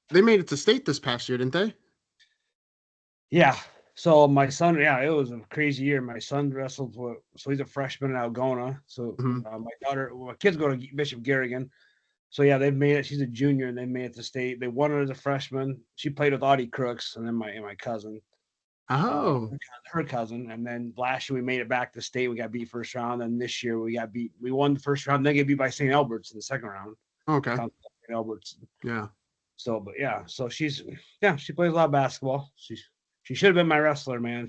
they made it to state this past year, didn't they? Yeah. So my son, yeah, it was a crazy year. My son wrestled so he's a freshman in Algona. So Mm-hmm. my kids go to Bishop Garrigan. So yeah, they've made it. She's a junior, and they made it to state. They won it as a freshman. She played with Audie Crooks, and then my cousin, uh, Oh, her cousin, and then last year we made it back to state. We got beat first round, and this year we got beat. We won the first round, then get beat by St. Albert's in the second round. okay. St. Albert's. Yeah. So, but yeah, so she plays a lot of basketball. She should have been my wrestler, man.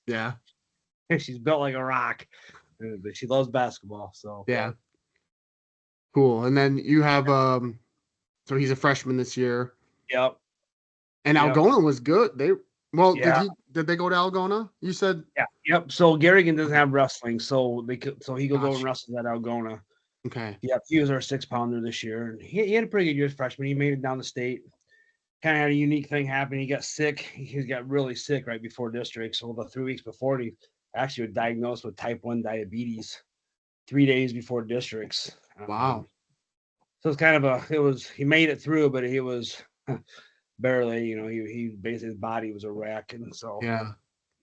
Yeah. She's built like a rock, but she loves basketball. So Yeah. Cool. And then you have so he's a freshman this year. yep, And yep, Algona was good. yeah, Did they go to Algona? You said yeah, yep. So Garrigan doesn't have wrestling, so he goes over and gosh. wrestles at Algona. Okay. Yeah, he was our 6-pounder this year, and he had a pretty good year as freshman. He made it down the state. Kind of had a unique thing happen. He got sick. He got really sick right before district. So the 3 weeks before, he actually was diagnosed with type 1 diabetes 3 days before districts. Wow. So it's kind of he made it through, but he was barely, he basically, his body was a wreck. And so Yeah.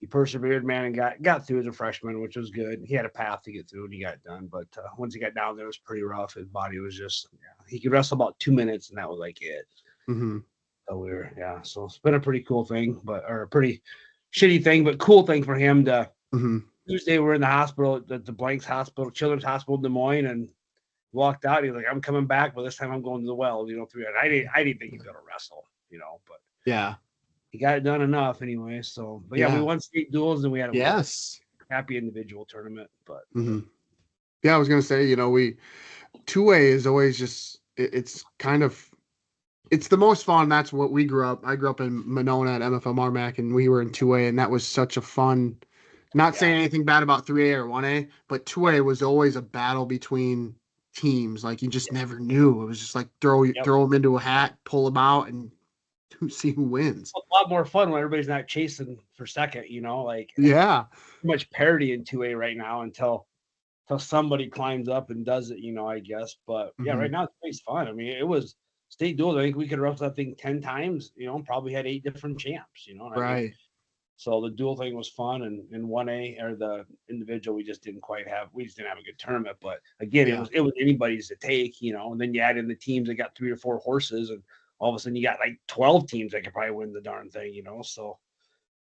he persevered, man, and got through as a freshman, which was good. He had a path to get through, and he got it done. But once he got down there, it was pretty rough. His body was just, he could wrestle about 2 minutes, and that was like it. Mm-hmm. So so it's been a pretty cool thing, or a pretty shitty thing, but cool thing for him to. Mm-hmm. Tuesday, we're in the hospital, at the Blanks Hospital, Children's Hospital in Des Moines, and walked out. He was like, "I'm coming back, but this time I'm going to the well." 3. I didn't think he'd be able to wrestle, but Yeah. he got it done enough anyway. So, but yeah, we won state duels, and we had a happy individual tournament. But mm-hmm. Yeah, I was gonna say, 2A is always just it's kind of it's the most fun. That's what we grew up. I grew up in Monona at MFL Marmac, and we were in 2A, and that was such a fun. Not saying anything bad about 3A or 1A, but 2A was always a battle between teams. Like you just never knew. It was just like throw them into a hat, pull them out, and see who wins. A lot more fun when everybody's not chasing for second. Yeah, too much parity in 2A right now until somebody climbs up and does it. I guess. But yeah, right now it's fun. I mean, it was state duels. I think we could wrestle that thing 10 times. Probably had 8 different champs. Right. I mean? So the dual thing was fun, and in 1A or the individual, we just didn't have a good tournament. But again, it was anybody's to take, and then you add in the teams that got 3 or 4 horses, and all of a sudden you got like 12 teams that could probably win the darn thing, So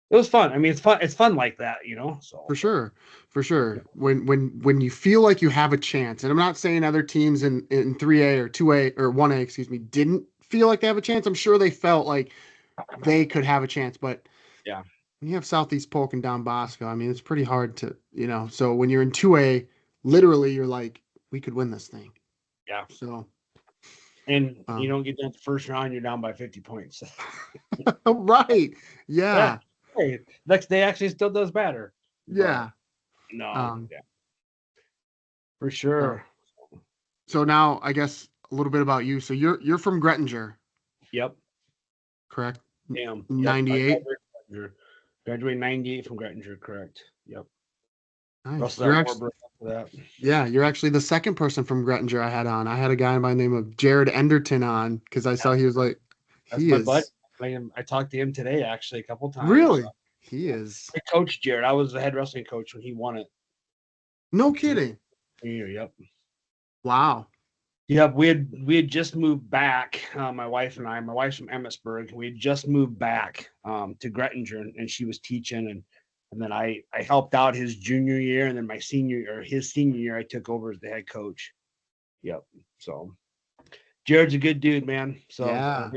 it was fun. I mean, it's fun like that, So for sure. Yeah. When you feel like you have a chance, and I'm not saying other teams in 3A or 2A or 1A, excuse me, didn't feel like they have a chance. I'm sure they felt like they could have a chance, but yeah. When you have Southeast Polk and Don Bosco, I mean, it's pretty hard to, so when you're in 2A, literally you're like, we could win this thing. Yeah. So. And you don't get down the first round, you're down by 50 points. Right. Yeah. Hey, next day actually still does better. Yeah. But, no. For sure. So now I guess a little bit about you. So you're from Graettinger. Yep. Correct. Damn. 98. Graduated 98 from Graettinger, correct. Yep. Nice. You're actually the second person from Graettinger I had on. I had a guy by the name of Jared Enderton on because I saw he was like, buddy. I talked to him today actually a couple times. Really? He is. I coached Jared. I was the head wrestling coach when he won it. No kidding. Yep. Wow. Yep, we had just moved back. My wife and I. My wife's from Emmitsburg. We had just moved back to Graettinger, and she was teaching, and then I helped out his junior year, and then his senior year, I took over as the head coach. Yep. So Jared's a good dude, man. So yeah.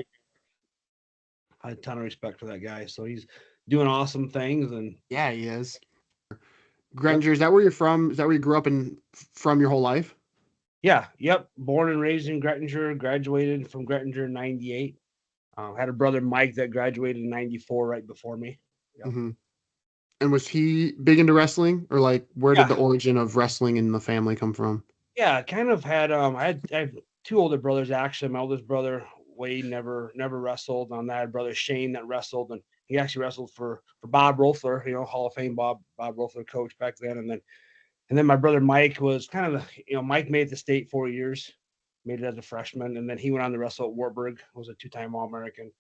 I had a ton of respect for that guy. So he's doing awesome things, and yeah, he is. Graettinger, is that where you're from? Is that where you grew up from your whole life? Yeah, yep. Born and raised in Graettinger, graduated from Graettinger in 98. Had a brother, Mike, that graduated in 94 right before me. Yep. Mm-hmm. And was he big into wrestling? Or like, where did the origin of wrestling in the family come from? Yeah, kind of had, I have 2 older brothers, actually. My oldest brother, Wade, never wrestled. I had brother Shane that wrestled, and he actually wrestled for Bob Roethler, Hall of Fame Bob Roethler coach back then. And then my brother Mike was kind of Mike made the state 4 years. made it as a freshman, and then he went on to wrestle at Wartburg. Was a 2-time All-American.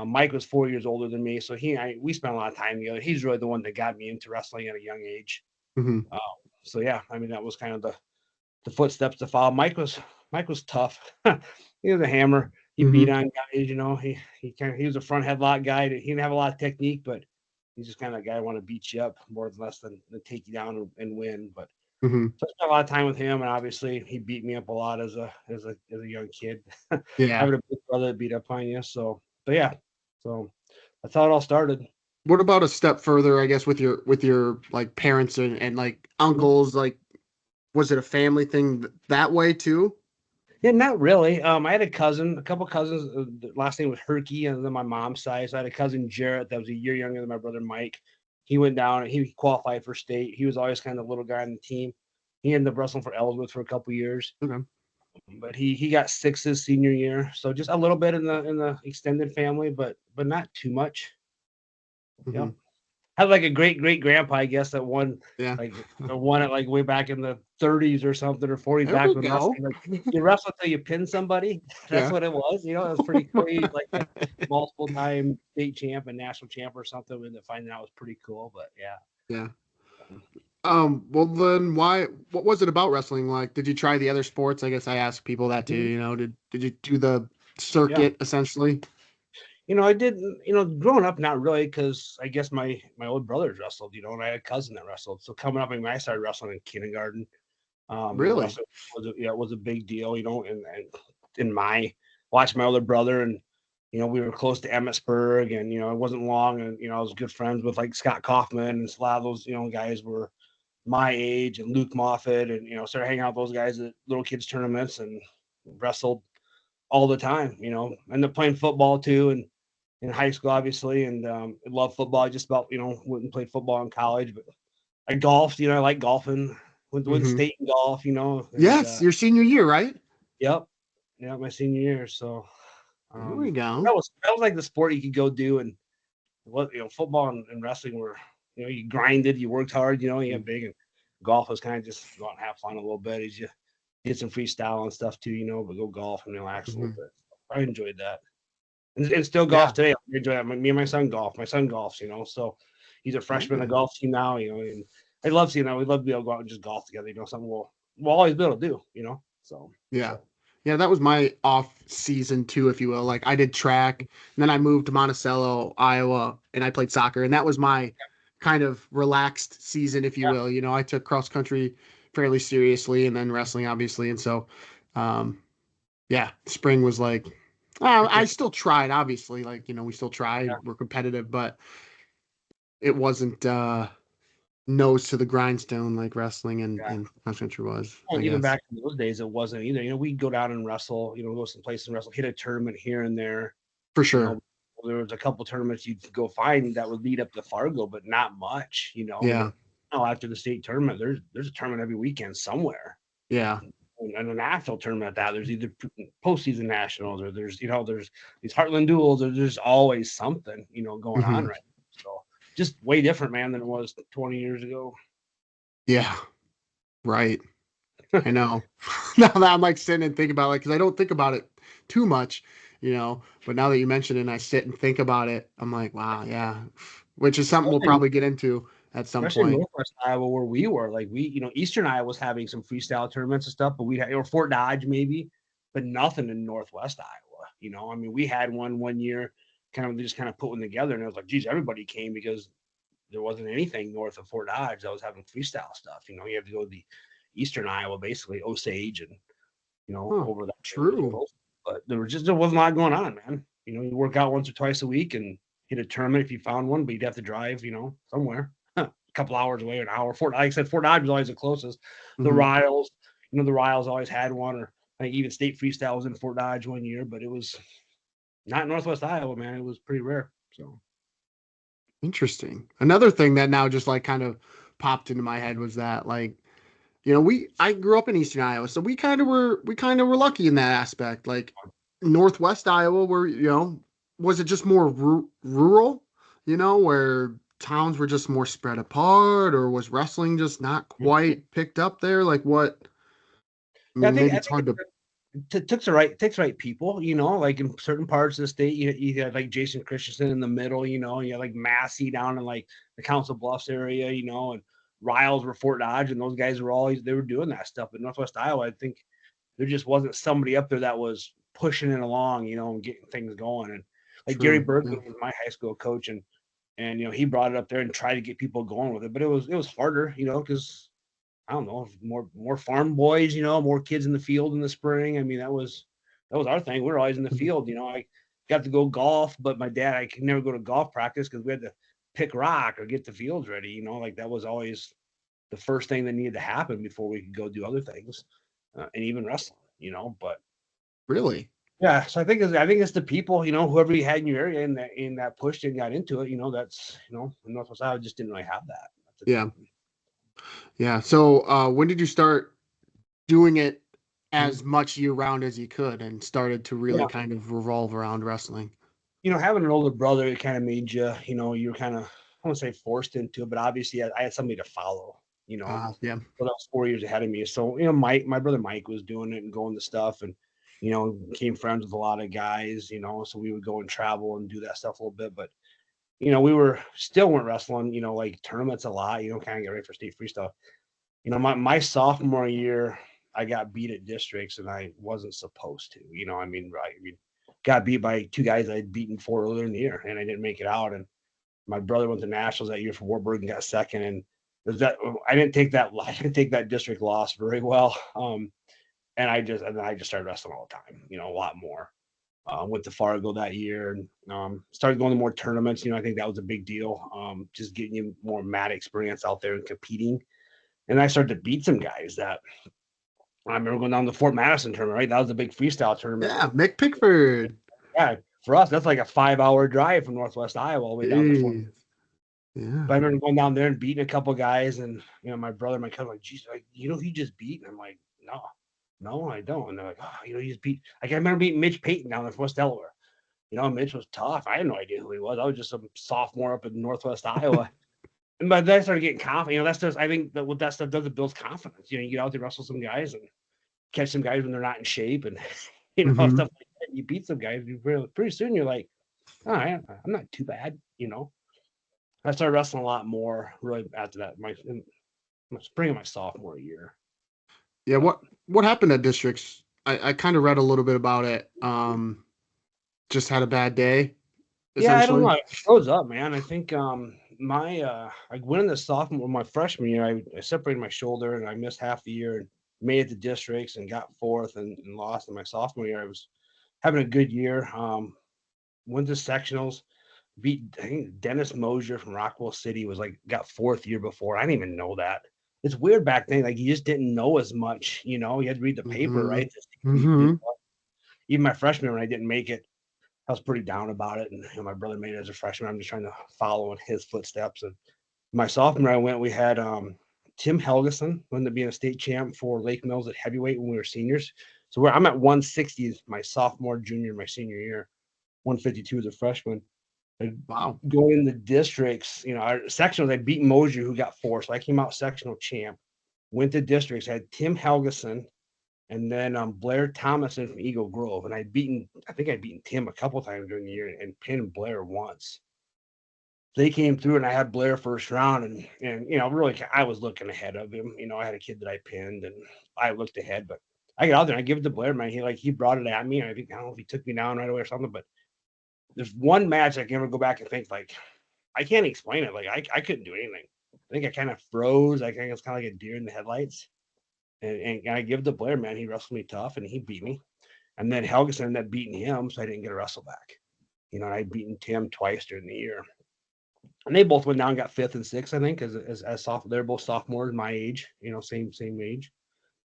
Mike was 4 years older than me, so we spent a lot of time together. He's really the one that got me into wrestling at a young age. Mm-hmm. So yeah, I mean that was kind of the footsteps to follow. Mike was tough. He was a hammer. He beat on guys. He was a front headlock guy. He didn't have a lot of technique, but he's just kind of a guy who want to beat you up more or less than take you down and win. But so I spent a lot of time with him, and obviously he beat me up a lot as a young kid. Yeah. Having a big brother that beat up on you. So, but yeah, so that's how it all started. What about a step further, I guess, with your like parents and like uncles? Like, was it a family thing that way too? Yeah, not really. I had a couple cousins. The last name was Herky, and then my mom's side. So I had a cousin Jarrett that was a year younger than my brother Mike. He went down and he qualified for state. He was always kind of the little guy on the team. He ended up wrestling for Ellsworth for a couple years. Okay. But he got 6 his senior year, so just a little bit in the extended family, but not too much. Yeah, had like a great grandpa, I guess, that won like won it like way back in the 30s or something or 40s. Back when wrestling, like, you wrestle until you pin somebody. That's what it was. It was pretty crazy, like a multiple time state champ and national champ or something. And finding out was pretty cool. But yeah. Well then what was it about wrestling? Like, did you try the other sports? I guess I ask people that too, did you do the circuit essentially? I did, growing up, not really, because I guess my old brothers wrestled, and I had a cousin that wrestled. So coming up, I started wrestling in kindergarten. Really? It was a big deal, and in watching my older brother, and we were close to Emmitsburg, and it wasn't long, and I was good friends with like Scott Kaufman, and a lot of those guys were my age, and Luke Moffett, and started hanging out with those guys at little kids tournaments and wrestled all the time. Ended up playing football too, and in high school, obviously, and I love football. I just about went and played football in college, but I golfed. I like golfing. Went state in golf. And, yes, your senior year, right? Yep, my senior year. So there we go. That was like the sport you could go do, and what football and wrestling were you grinded, you worked hard, you got big, and golf was kind of just go out and have fun a little bit as you did some freestyle and stuff too, but go golf and relax a little bit. I enjoyed that. And still golf today. I enjoy that. Me and my son golf. My son golfs, so he's a freshman on the golf team now, and I love seeing that. We'd love to be able to go out and just golf together, something we'll always be able to do, so. Yeah. Yeah, that was my off season too, if you will. Like, I did track, and then I moved to Monticello, Iowa, and I played soccer, and that was my kind of relaxed season, if you will. I took cross country fairly seriously, and then wrestling, obviously, and so, spring was like, I still tried, obviously, like, we still tried, we're competitive, but it wasn't nose to the grindstone like wrestling and cross country was. Well, even back in those days, it wasn't either. We'd go down and wrestle, go someplace and wrestle, hit a tournament here and there. For sure. There was a couple tournaments you'd go find that would lead up to Fargo, but not much, Yeah. After the state tournament, there's a tournament every weekend somewhere. Yeah. And a national tournament that there's either postseason nationals or there's these Heartland duels, or there's always something going on right now. So just way different, man, than it was 20 years ago. Yeah, right. I know. Now that I'm like sitting and thinking about it, because I don't think about it too much, but now that you mention it and I sit and think about it, I'm like, wow, yeah, which is something we'll probably get into at some point. Northwest Iowa, where we were, like Eastern Iowa was having some freestyle tournaments and stuff, but we had, or Fort Dodge maybe, but nothing in Northwest Iowa. I mean, we had one year, just put one together, and it was like, geez, everybody came because there wasn't anything north of Fort Dodge that was having freestyle stuff. You have to go to the Eastern Iowa, basically Osage, and over that. True, but there wasn't a lot going on, man. You work out once or twice a week and hit a tournament if you found one, but you'd have to drive, somewhere. Couple hours away, an hour. Like I said, Fort Dodge was always the closest. The Riles, the Riles always had one, or I think even state freestyle was in Fort Dodge one year, but it was not Northwest Iowa, man. It was pretty rare. So interesting. Another thing that now just like kind of popped into my head was that, like, I grew up in Eastern Iowa, so we kind of were lucky in that aspect. Like Northwest Iowa, where was it just more rural, where towns were just more spread apart, or was wrestling just not quite picked up there? Like what? I mean, maybe it's hard to. takes the right people, like in certain parts of the state, you had like Jason Christensen in the middle, and you had like Massey down in like the Council Bluffs area, and Riles were Fort Dodge, and those guys were always, they were doing that stuff. In Northwest Iowa, I think there just wasn't somebody up there that was pushing it along, and getting things going. And like Gary True. Bergman Yeah. was my high school coach, and he brought it up there and tried to get people going with it, but it was harder, because I don't know, more farm boys, more kids in the field in the spring. I mean, that was our thing. We were always in the field. I got to go golf, but my dad, I could never go to golf practice because we had to pick rock or get the fields ready. Like that was always the first thing that needed to happen before we could go do other things, and even wrestling. But Really? yeah, so I think it's the people, whoever you had in your area and that pushed and got into it. That's in Northwest Iowa just didn't really have that at the Yeah. time. Yeah. So when did you start doing it Mhm. as much year round as you could and started to really Yeah. kind of revolve around wrestling? Having an older brother, it kind of made you, you're kind of, I won't say forced into it, but obviously I had somebody to follow, Yeah. so that was 4 years ahead of me. So, my brother Mike was doing it and going to stuff and, became friends with a lot of guys, so we would go and travel and do that stuff a little bit. But, we weren't wrestling, like tournaments a lot, kind of get ready for state freestyle. My sophomore year, I got beat at districts and I wasn't supposed to, I mean, got beat by two guys I'd beaten four earlier in the year and I didn't make it out. And my brother went to nationals that year for Wartburg and got second. And there's that I didn't take that district loss very well. And I just started wrestling all the time, a lot more. Went to Fargo that year and started going to more tournaments. I think that was a big deal. Just getting you more mat experience out there and competing. And I started to beat some guys that I remember going down to the Fort Madison tournament, right? That was a big freestyle tournament. Yeah. Mick Pickford. Yeah, for us, that's like a 5-hour drive from Northwest Iowa all the way down to Fort. Jeez. Yeah. But I remember going down there and beating a couple guys, and my brother, my cousin, like, geez, like, who you just beat? And I'm like, no, I don't. And they're like, oh, you just beat. Like I remember beating Mitch Payton down in West Delaware. Mitch was tough. I had no idea who he was. I was just some sophomore up in Northwest Iowa. But then I started getting confident. That's just, I think that what that stuff does, it builds confidence. You get out there, wrestle some guys, and catch some guys when they're not in shape, and Mm-hmm. stuff like that. You beat some guys. Pretty soon you're like, all right, I'm not too bad. I started wrestling a lot more really after that. My spring of my sophomore year. Yeah. What happened at districts? I kind of read a little bit about it. Just had a bad day, Yeah, I don't know. essentially. It shows up, man. I think my I went in the sophomore my freshman year. I separated my shoulder and I missed half the year and made it to districts and got fourth and lost in my sophomore year. I was having a good year. Went to sectionals, beat I think Dennis Mosier from Rockwell City was like got fourth year before. I didn't even know that. It's weird back then. Like you just didn't know as much. You had to read the paper, Mm-hmm. right? To see who you beat. Mm-hmm. Even my freshman when I didn't make it, I was pretty down about it. And my brother made it as a freshman. I'm just trying to follow in his footsteps. And my sophomore, I went. We had Tim Helgeson ended up being a state champ for Lake Mills at heavyweight when we were seniors. So I'm at 160 my sophomore, junior, my senior year. 152 as a freshman. Wow. Going in the districts, our sectionals, I beat Mosier, who got four. So I came out sectional champ. Went to districts. I had Tim Helgeson and then Blair Thomason from Eagle Grove. And I think I'd beaten Tim a couple times during the year and pinned Blair once. They came through and I had Blair first round and really I was looking ahead of him. I had a kid that I pinned and I looked ahead, but I get out there and I give it to Blair, man. He brought it at me. And I think I don't know if he took me down right away or something, but there's one match I can never go back and think like I can't explain it. Like I couldn't do anything. I think I kind of froze. I think it's kind of like a deer in the headlights. And I give it to Blair, man. He wrestled me tough and he beat me. And then Helgeson ended up beating him, so I didn't get a wrestle back. And I'd beaten Tim twice during the year. And they both went down and got fifth and sixth, I think, as sophomore. They're both sophomores my age, same age.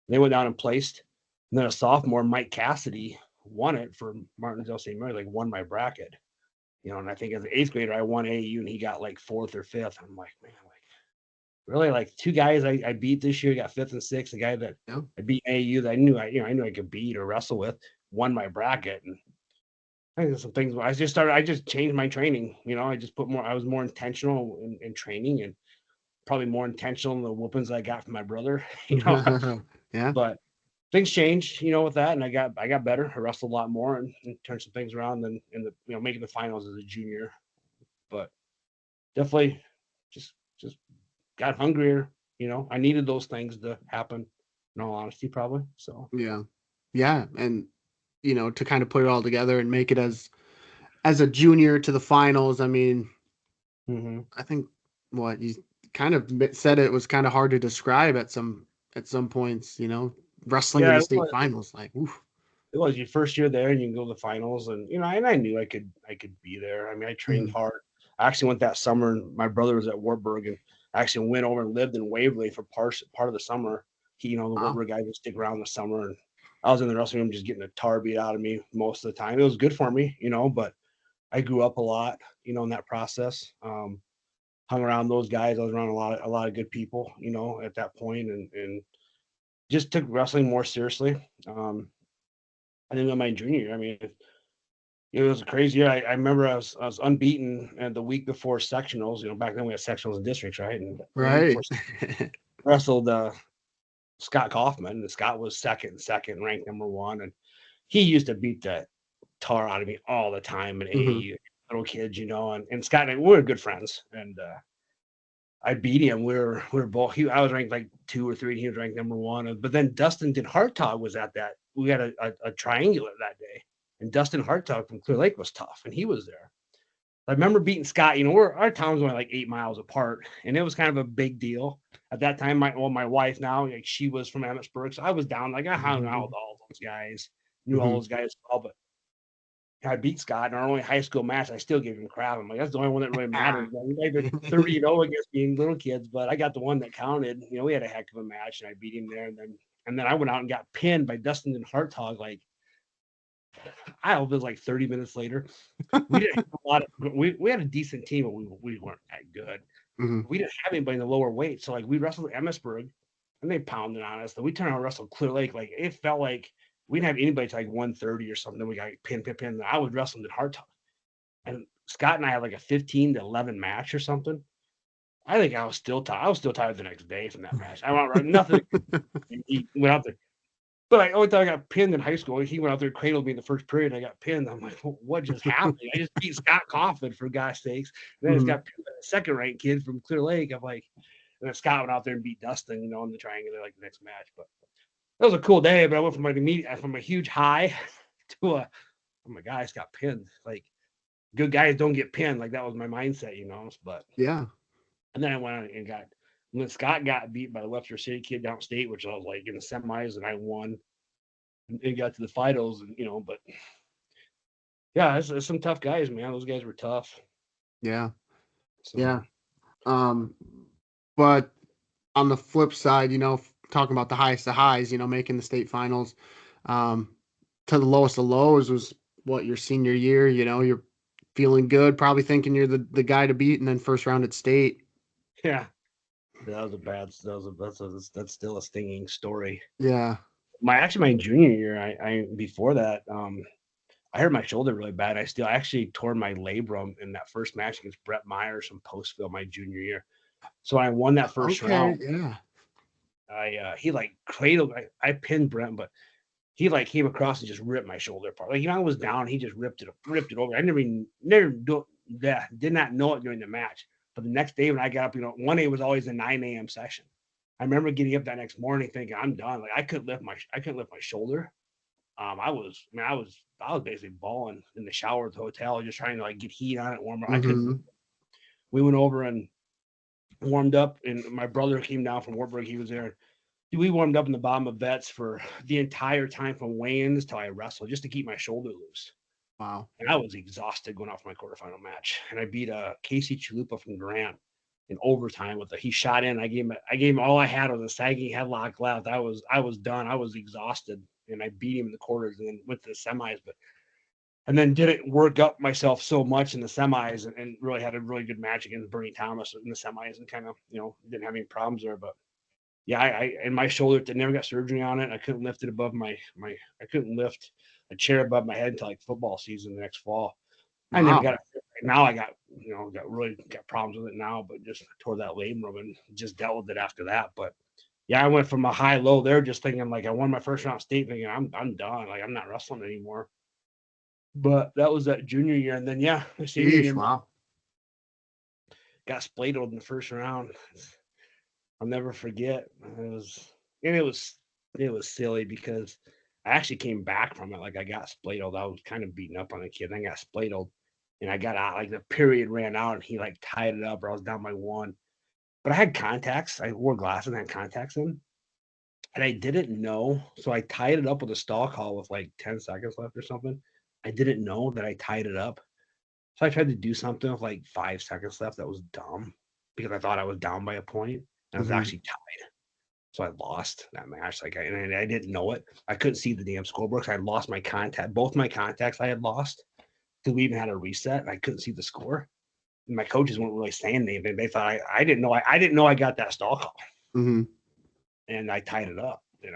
They went down and placed. And then a sophomore, Mike Cassidy, won it for Martinsville St. Mary, like won my bracket. And I think as an eighth grader, I won AAU and he got like fourth or fifth. I'm like, man, like really like two guys I beat this year, got fifth and sixth. The guy that Yeah. I beat AAU that I knew I could beat or wrestle with, won my bracket. And I think there's some things I just changed my training. I just I was more intentional in training and probably more intentional in the whoopings I got from my brother, Yeah. but things changed, with that, and I got better. I wrestled a lot more and turned some things around than in the making the finals as a junior. But definitely just got hungrier. I needed those things to happen. In all honesty, probably. So Yeah. Yeah. And, to kind of put it all together and make it as a junior to the finals, I mean, hmm I think what you kind of said, it was kind of hard to describe at some points, wrestling in yeah, the state finals, like, oof. it was your first year there, and you can go to the finals, and and I knew I could be there. I mean, I trained Mhm. hard. I actually went that summer, and my brother was at Wartburg, and I actually went over and lived in Waverly for part of the summer. The Wow. Wartburg guys would stick around in the summer, and I was in the wrestling room just getting the tar beat out of me most of the time. It was good for me, but I grew up a lot, in that process. Hung around those guys. I was around a lot of good people, at that point, and just took wrestling more seriously. I think in my junior year, I mean, it was a crazy year. I remember I was unbeaten, and the week before sectionals, back then we had sectionals and districts, right? And the week before Right. wrestled Scott Kaufman, and Scott was second, ranked number one, and he used to beat the tar out of me all the time in hmm AAU, little kids, and Scott and I, we were good friends, and I beat him. We were both. I was ranked like 2 or 3, and he was ranked number one. But then Dustin Hartog was at that. We had a triangular that day, and Dustin Hartog from Clear Lake was tough, and he was there. I remember beating Scott. Our towns were like 8 miles apart, and it was kind of a big deal at that time. My wife now, like she was from Emmitsburg, so I was down. Like I hung out with all those guys, knew all hmm those guys well, but I beat Scott in our only high school match. I still gave him crap. I'm like, that's the only one that really matters. We guys are 30-0 against being little kids, but I got the one that counted. We had a heck of a match, and I beat him there. And then I went out and got pinned by Dustin and Hartog. Like I hope it was like 30 minutes later. We didn't have a lot of we had a decent team, but we weren't that good. hmm We didn't have anybody in the lower weight. So like we wrestled Emmitsburg, and they pounded on us. Then we turned around and wrestled Clear Lake. Like it felt like we didn't have anybody to like 130 or something. Then we got pinned. I was wrestling at Hartog. And Scott and I had like a 15-11 match or something. I think I was still tired. I was still tired the next day from that match. I went nothing. He went out there, but I always thought I got pinned in high school. He went out there, cradled me in the first period. I got pinned. I'm like, what just happened? I just beat Scott Coffin for gosh sakes. And then I just hmm got pinned by a second ranked kid from Clear Lake. I'm like, and then Scott went out there and beat Dustin, in the triangular like the next match. But that was a cool day. But I went from a huge high to oh my God, I just got pinned. Like good guys don't get pinned. Like that was my mindset. But Yeah. and then I went on and when Scott got beat by the Webster City kid downstate, which I was like in the semis, and I won and got to the finals, and but yeah, it's some tough guys, man. Those guys were tough. Yeah. Yeah. So Um, but on the flip side, talking about the highest of highs, making the state finals, um, to the lowest of lows was what, your senior year, you're feeling good, probably thinking you're the guy to beat, and then first round at state. yeah, that was a bad. That's still a stinging story. Yeah. My junior year, I before that, I hurt my shoulder really bad. I actually tore my labrum in that first match against Brett Myers from Postville my junior year. So I won that first Okay. round. Yeah. He like cradled. I pinned Brent, but he like came across and just ripped my shoulder apart. Like I was down, he just ripped it over. I never did not know it during the match. But the next day when I got up, 1A was always a 9 a.m. session. I remember getting up that next morning thinking I'm done. Like I couldn't lift my shoulder. I was basically bawling in the shower at the hotel, just trying to like get heat on it, warm up. I couldn't. hmm We went over and warmed up, and my brother came down from Wartburg. He was there. We warmed up in the bottom of vets for the entire time from weigh-ins till I wrestled, just to keep my shoulder loose. Wow. And I was exhausted going off my quarterfinal match. And I beat Casey Chalupa from Grant in overtime with he shot in. I gave him all I had with a sagging headlock left. I was done. I was exhausted, and I beat him in the quarters and then went to the semis. And then didn't work up myself so much in the semis, and really had a really good match against Bernie Thomas in the semis, and kind of didn't have any problems there. But yeah, and my shoulder, I never got surgery on it. I couldn't lift it above I couldn't lift a chair above my head until like football season the next fall. I never Wow. got it. Now I got problems with it now, but just tore that labrum and just dealt with it after that. But yeah, I went from a high low there, just thinking like I won my first round state, thinking I'm done, like I'm not wrestling anymore. But that was that junior year, and then yeah, my senior Yeesh, year wow. got spladled in the first round. I'll never forget. It was silly because I actually came back from it. Like I got spladled. I was kind of beating up on the kid. Then I got spladled, and I got out. Like the period ran out, and he like tied it up, or I was down by one. But I had contacts. I wore glasses and had contacts in, and I didn't know. So I tied it up with a stall call with like 10 seconds left or something. I didn't know that I tied it up. So I tried to do something with like 5 seconds left that was dumb because I thought I was down by a point, and I was Mm-hmm. actually tied. So I lost that match. Like and I didn't know it. I couldn't see the damn scoreboard. I had lost my contact. Both my contacts I had lost because we even had a reset. And I couldn't see the score. And my coaches weren't really saying anything. They thought I didn't know. I didn't know I got that stall call, Mm-hmm. and I tied it up. And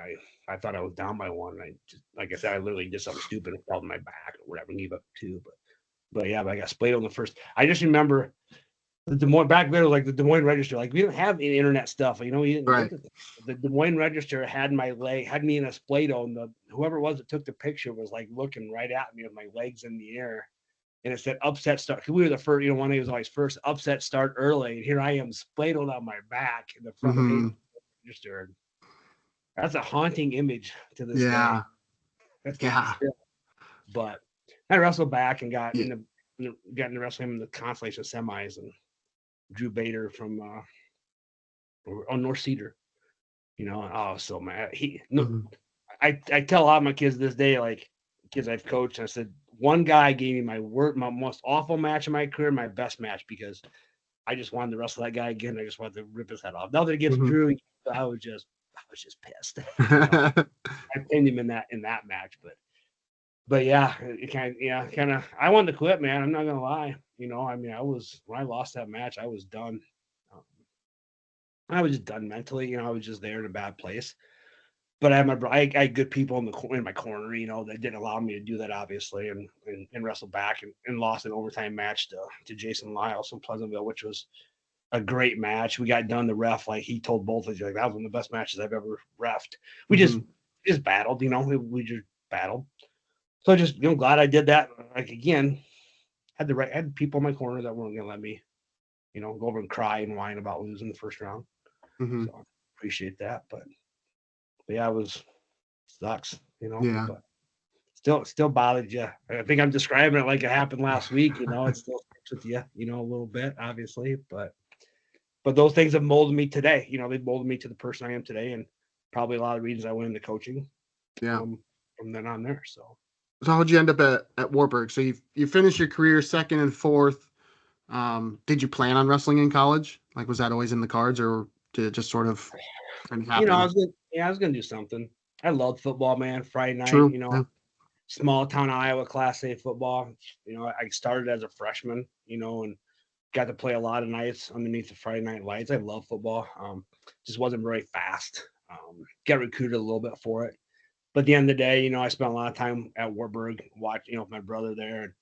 I thought I was down by one. And I just, like I said, I literally did something stupid and fell on my back or whatever, and gave up two. But yeah, but I got splayed on the first. I just remember the Des Moines back then was like the Des Moines Register. Like we didn't have any internet stuff. You know, you didn't Right. look at the Des Moines Register had my leg, had me in a splado, and whoever it was that took the picture was like looking right at me with my legs in the air. And it said upset start. We were the first, one day was always first upset start early. And here I am spladled on my back in the front page Mm-hmm. of the register. That's a haunting image to this day. Yeah. That's like Yeah. still. But I wrestled back and Yeah. got in the wrestling in the consolation semis and Drew Bader from North Cedar. Oh, so mad. Mm-hmm. I tell a lot of my kids this day, like kids I've coached, I said one guy gave me my most awful match of my career, my best match because I just wanted to wrestle that guy again. I just wanted to rip his head off. Nothing against Mm-hmm. Drew. I was just pissed. I pinned him in that match, but yeah, it kind of. I wanted to quit, man. I'm not gonna lie. I mean, I was when I lost that match, I was done. Um, I was just done mentally. I was just there in a bad place. But I had good people in my corner, that didn't allow me to do that, obviously, and wrestle back and lost an overtime match to Jason Lyles from Pleasantville, which was a great match. We got done. The ref, like he told both of us, like that was one of the best matches I've ever refed. We Mm-hmm. just battled, we just battled. So just glad I did that. Like again, had people in my corner that weren't gonna let me, go over and cry and whine about losing the first round. Mm-hmm. So I appreciate that. But yeah, it was sucks, Yeah. but still bothered you. I think I'm describing it like it happened last week. It still sticks with you, a little bit, obviously. But those things have molded me today. They molded me to the person I am today, and probably a lot of reasons I went into coaching. Yeah. From then on there. So how'd you end up at Wartburg? So you finished your career second and fourth. Did you plan on wrestling in college? Like, was that always in the cards, or did it just sort of kind of happen? I was gonna do something. I love football, man. Friday night, True. Yeah. small town Iowa Class A football. I started as a freshman, and got to play a lot of nights underneath the Friday night lights. I love football. Just wasn't very fast. Got recruited a little bit for it. But at the end of the day, I spent a lot of time at Wartburg watching, with my brother there. And,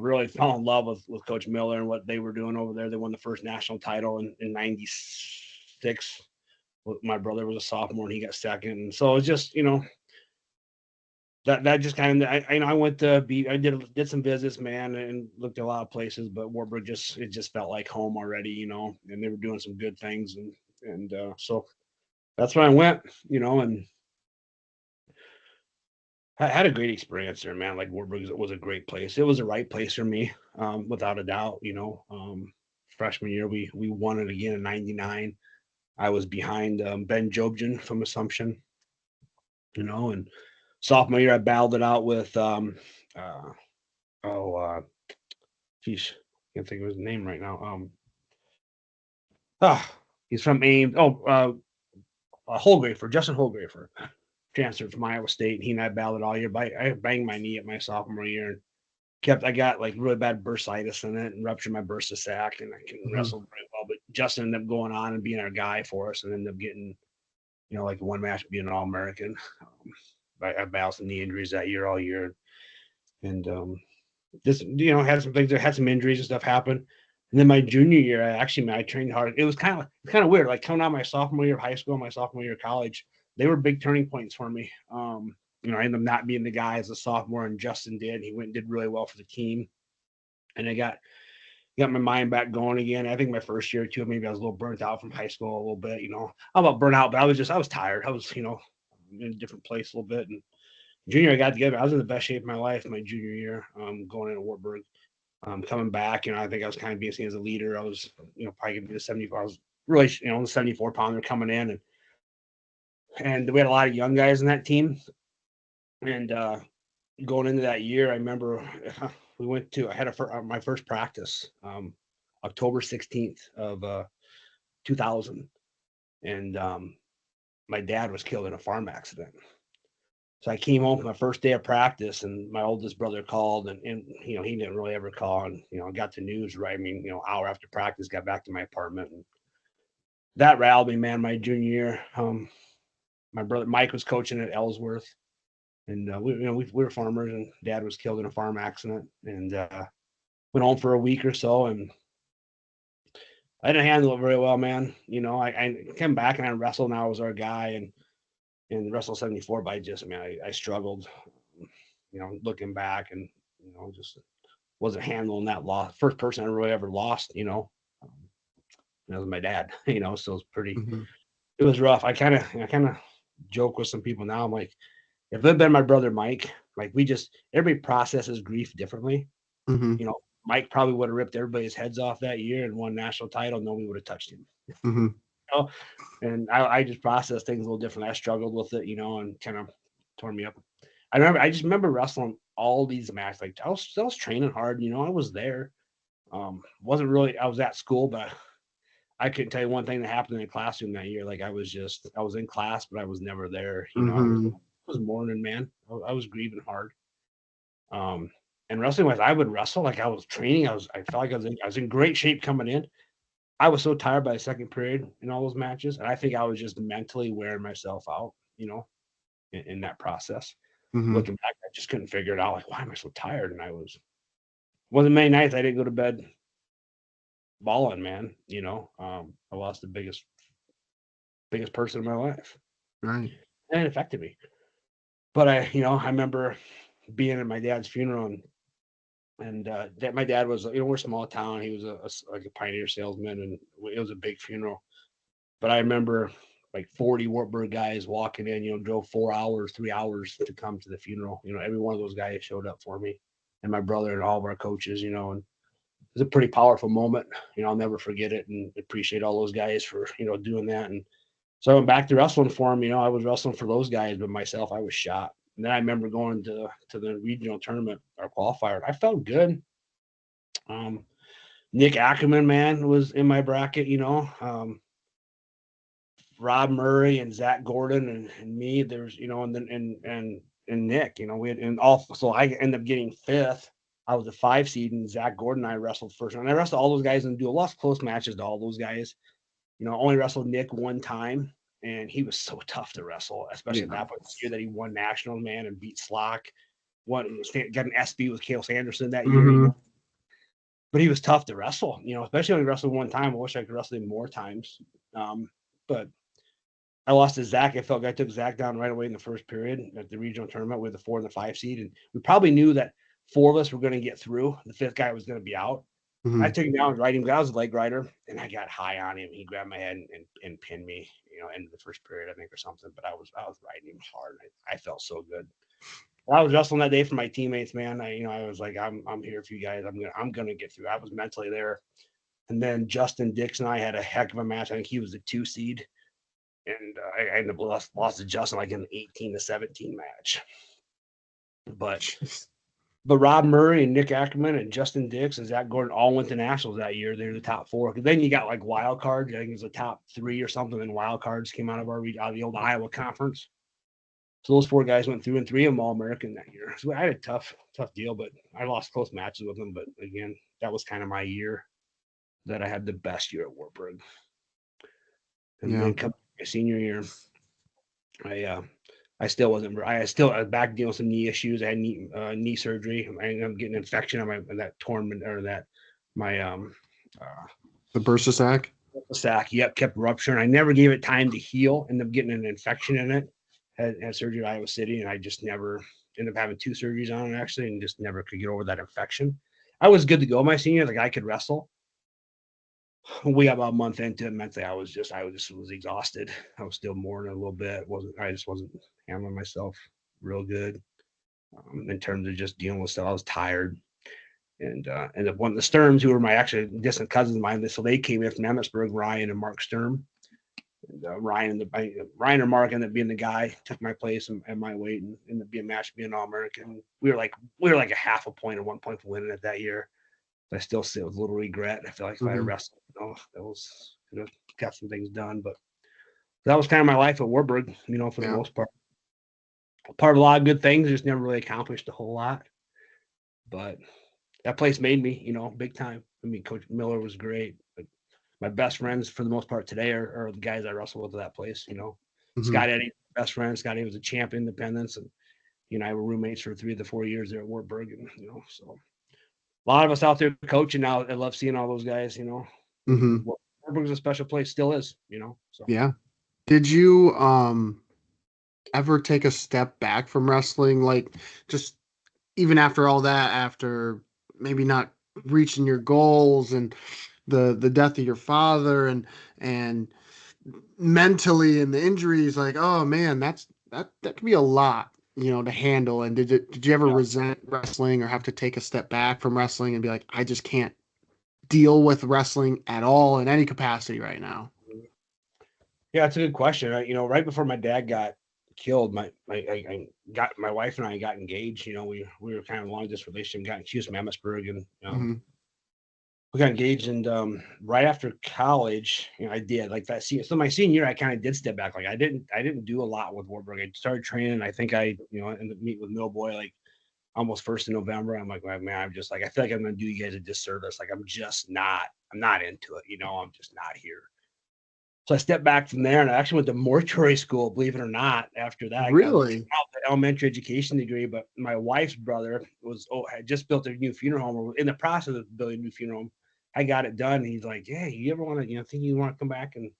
really fell in love with Coach Miller and what they were doing over there. They won the first national title in 96. My brother was a sophomore and he got second. And so it's just, that just kind of, I went to I did some visits, man, and looked at a lot of places, but Wartburg it just felt like home already, and they were doing some good things. And so that's where I went, and I had a great experience there, man. Like Wartburg was a great place. It was the right place for me, without a doubt. Freshman year we won it again in '99. I was behind Ben Jobjan from Assumption, and sophomore year I battled it out with uh, geez, can't think of his name right now. He's from Ames. Holgrafer, Justin Holgrafer, transferred from Iowa State. He and I battled all year. But I banged my knee at my sophomore year and I got like really bad bursitis in it and ruptured my bursa sac, and I can Mm-hmm. wrestle very well. But Justin ended up going on and being our guy for us, and ended up getting, like one match being an All-American. I battled some knee injuries that year all year, and just had some things. Had some injuries and stuff happen. And then my junior year, I trained hard. It was kind of weird. Like coming out my sophomore year of high school, my sophomore year of college, they were big turning points for me. I ended up not being the guy as a sophomore, and Justin did. He went and did really well for the team, and I got my mind back going again. I think my first year or two, maybe I was a little burnt out from high school a little bit. I'm about burnt out, but I was tired. I was in a different place a little bit. And junior, I got together. I was in the best shape of my life my junior year, going into Wartburg. Coming back, I think I was kind of being seen as a leader. I was, probably going to be the 74. I was really, the 74 pounder coming in, and we had a lot of young guys in that team. And going into that year, I remember I had my first practice, October 16th of 2000, and my dad was killed in a farm accident. So I came home for my first day of practice, and my oldest brother called, and he didn't really ever call, and I got the news right. I mean, hour after practice, got back to my apartment, and that rattled me, man. My junior year, my brother Mike was coaching at Ellsworth, and we were farmers, and Dad was killed in a farm accident, and went home for a week or so, and I didn't handle it very well, man. I came back and I wrestled, and I was our guy, and wrestle 74, but I struggled, looking back, and just wasn't handling that loss. First person I really ever lost, that was my dad, so Mm-hmm. it was rough. I kind of joke with some people now. I'm like, if it had been my brother Mike, like everybody processes grief differently. Mm-hmm. Mike probably would have ripped everybody's heads off that year and won national title. Nobody would have touched him. Mm-hmm. And I just processed things a little differently. I struggled with it, and kind of tore me up. I just remember wrestling all these matches. Like I was training hard, I was there. Wasn't really, I was at school, but I couldn't tell you one thing that happened in the classroom that year. Like I was in class, but I was never there. Mm-hmm. I was mourning, man. I was grieving hard. Um, and wrestling wise, I would wrestle like I was training. I felt like I was in great shape coming in. I was so tired by the second period in all those matches, and I think I was just mentally wearing myself out, in that process. Mm-hmm. Looking back, I just couldn't figure it out. Like, why am I so tired? And wasn't many nights I didn't go to bed bawling, man. I lost the biggest person in my life, Right. and it affected me. But I remember being at my dad's funeral, and my dad was, we're a small town. He was like a Pioneer salesman, and it was a big funeral. But I remember like 40 Wartburg guys walking in, drove 4 hours, 3 hours to come to the funeral. Every one of those guys showed up for me, and my brother and all of our coaches, and it was a pretty powerful moment. I'll never forget it, and appreciate all those guys for, doing that. And so I went back to wrestling for them. I was wrestling for those guys, but myself, I was shot. And then I remember going to the regional tournament or qualifier. I felt good. Nick Ackerman, man, was in my bracket. Rob Murray and Zach Gordon and me. There's, and then and Nick. We had, and all. So I ended up getting fifth. I was a 5 seed, and Zach Gordon and I wrestled first. And I wrestled all those guys and do a lot of close matches to all those guys. Only wrestled Nick one time, and he was so tough to wrestle, especially at that point. The year that he won national, man, and beat Slock. Got an SB with Cale Sanderson that year. Mm-hmm. But he was tough to wrestle. Especially when he wrestled one time. I wish I could wrestle him more times. But I lost to Zach. I felt like I took Zach down right away in the first period at the regional tournament with the 4 and the 5 seed, and we probably knew that 4 of us were going to get through. The 5th guy was going to be out. Mm-hmm. I took him down, right him. I was a leg rider, and I got high on him. He grabbed my head and pinned me, into the first period, I think, or something. But I was riding him hard. I felt so good. I was wrestling that day for my teammates, man. I was like, I'm here for you guys. I'm gonna get through. I was mentally there. And then Justin Dix and I had a heck of a match. I think he was the 2 seed, and I ended up lost to Justin like in an 18-17 match. But Rob Murray and Nick Ackerman and Justin Dix and Zach Gordon all went to nationals that year. They're the top 4. Because then you got like wild cards. I think it was the top 3 or something. And wild cards came out of out of the old Iowa conference. So those 4 guys went through, and 3 of them all American that year. So I had a tough deal, but I lost close matches with them. But again, that was kind of my year that I had the best year at Wartburg. And then coming my senior year, I still wasn't. I was back dealing with some knee issues. I had knee surgery. I ended up getting an infection on that torn or that my The bursa sac. Sac, yep, kept rupturing. I never gave it time to heal. Ended up getting an infection in it. Had surgery at Iowa City, and I just never ended up having 2 surgeries on it actually, and just never could get over that infection. I was good to go my senior, like I could wrestle. We got about a month into it. Mentally, I was exhausted. I was still mourning a little bit. I just wasn't handling myself real good in terms of just dealing with stuff. I was tired. And one of the Sturms, who were my actually distant cousins of mine, so they came in from Emmitsburg, Ryan and Mark Sturm. And Ryan and Mark ended up being the guy, took my place and my weight, and ended up being matched, being all American. We were like a half a point or 1 point from winning it that year. I still sit with a little regret. I feel like if I wrestled, that was could have got some things done. But that was kind of my life at Wartburg, for the most part. Part of a lot of good things, just never really accomplished a whole lot. But that place made me, big time. I mean, Coach Miller was great. But my best friends, for the most part, today are the guys I wrestled with at that place. Scott Eddie, best friend. Scotty was a champ in Independence, and I were roommates for 3 of the 4 years there at Wartburg, and so a lot of us out there coaching now. I love seeing all those guys. Wartburg's a special place, still is. So yeah. Did you ever take a step back from wrestling, like just even after all that, after maybe not reaching your goals and the death of your father and mentally and the injuries, like, oh man, that can be a lot, to handle. And did you ever resent wrestling or have to take a step back from wrestling and be like, I just can't deal with wrestling at all in any capacity right now? Yeah, it's a good question. Right before my dad got killed, my wife and I got engaged. We were kind of a long distance relationship. She was from Emmitsburg, and we got engaged. And right after college, I did like that. So my senior year, I kind of did step back. Like I didn't do a lot with Wartburg. I started training. I think I ended up meeting with Millboy like almost 1st of November. I'm like, man, I'm just like, I feel like I'm gonna do you guys a disservice. Like I'm not into it. I'm just not here. So I stepped back from there, and I actually went to mortuary school, believe it or not. After that, I got Really? an elementary education degree. But my wife's brother had just built a new funeral home, or in the process of building a new funeral home. I got it done. And he's like, "Hey, you ever want to, think you want to come back and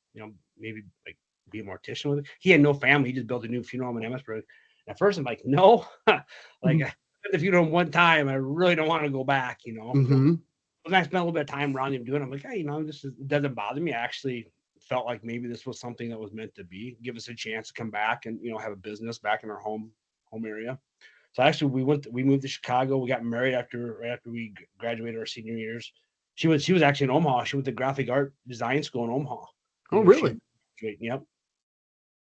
maybe like be a mortician with it?" He had no family. He just built a new funeral home in Emmitsburg. At first, I'm like, "No," like I went to the funeral home one time. I really don't want to go back. When I spent a little bit of time around him doing it, I'm like, hey, this doesn't bother me. I actually felt like maybe this was something that was meant to be. Give us a chance to come back and have a business back in our home area. So actually, we moved to Chicago. We got married right after we graduated our senior years. She was actually in Omaha. She went to graphic art design school in Omaha. Oh, really? Yep.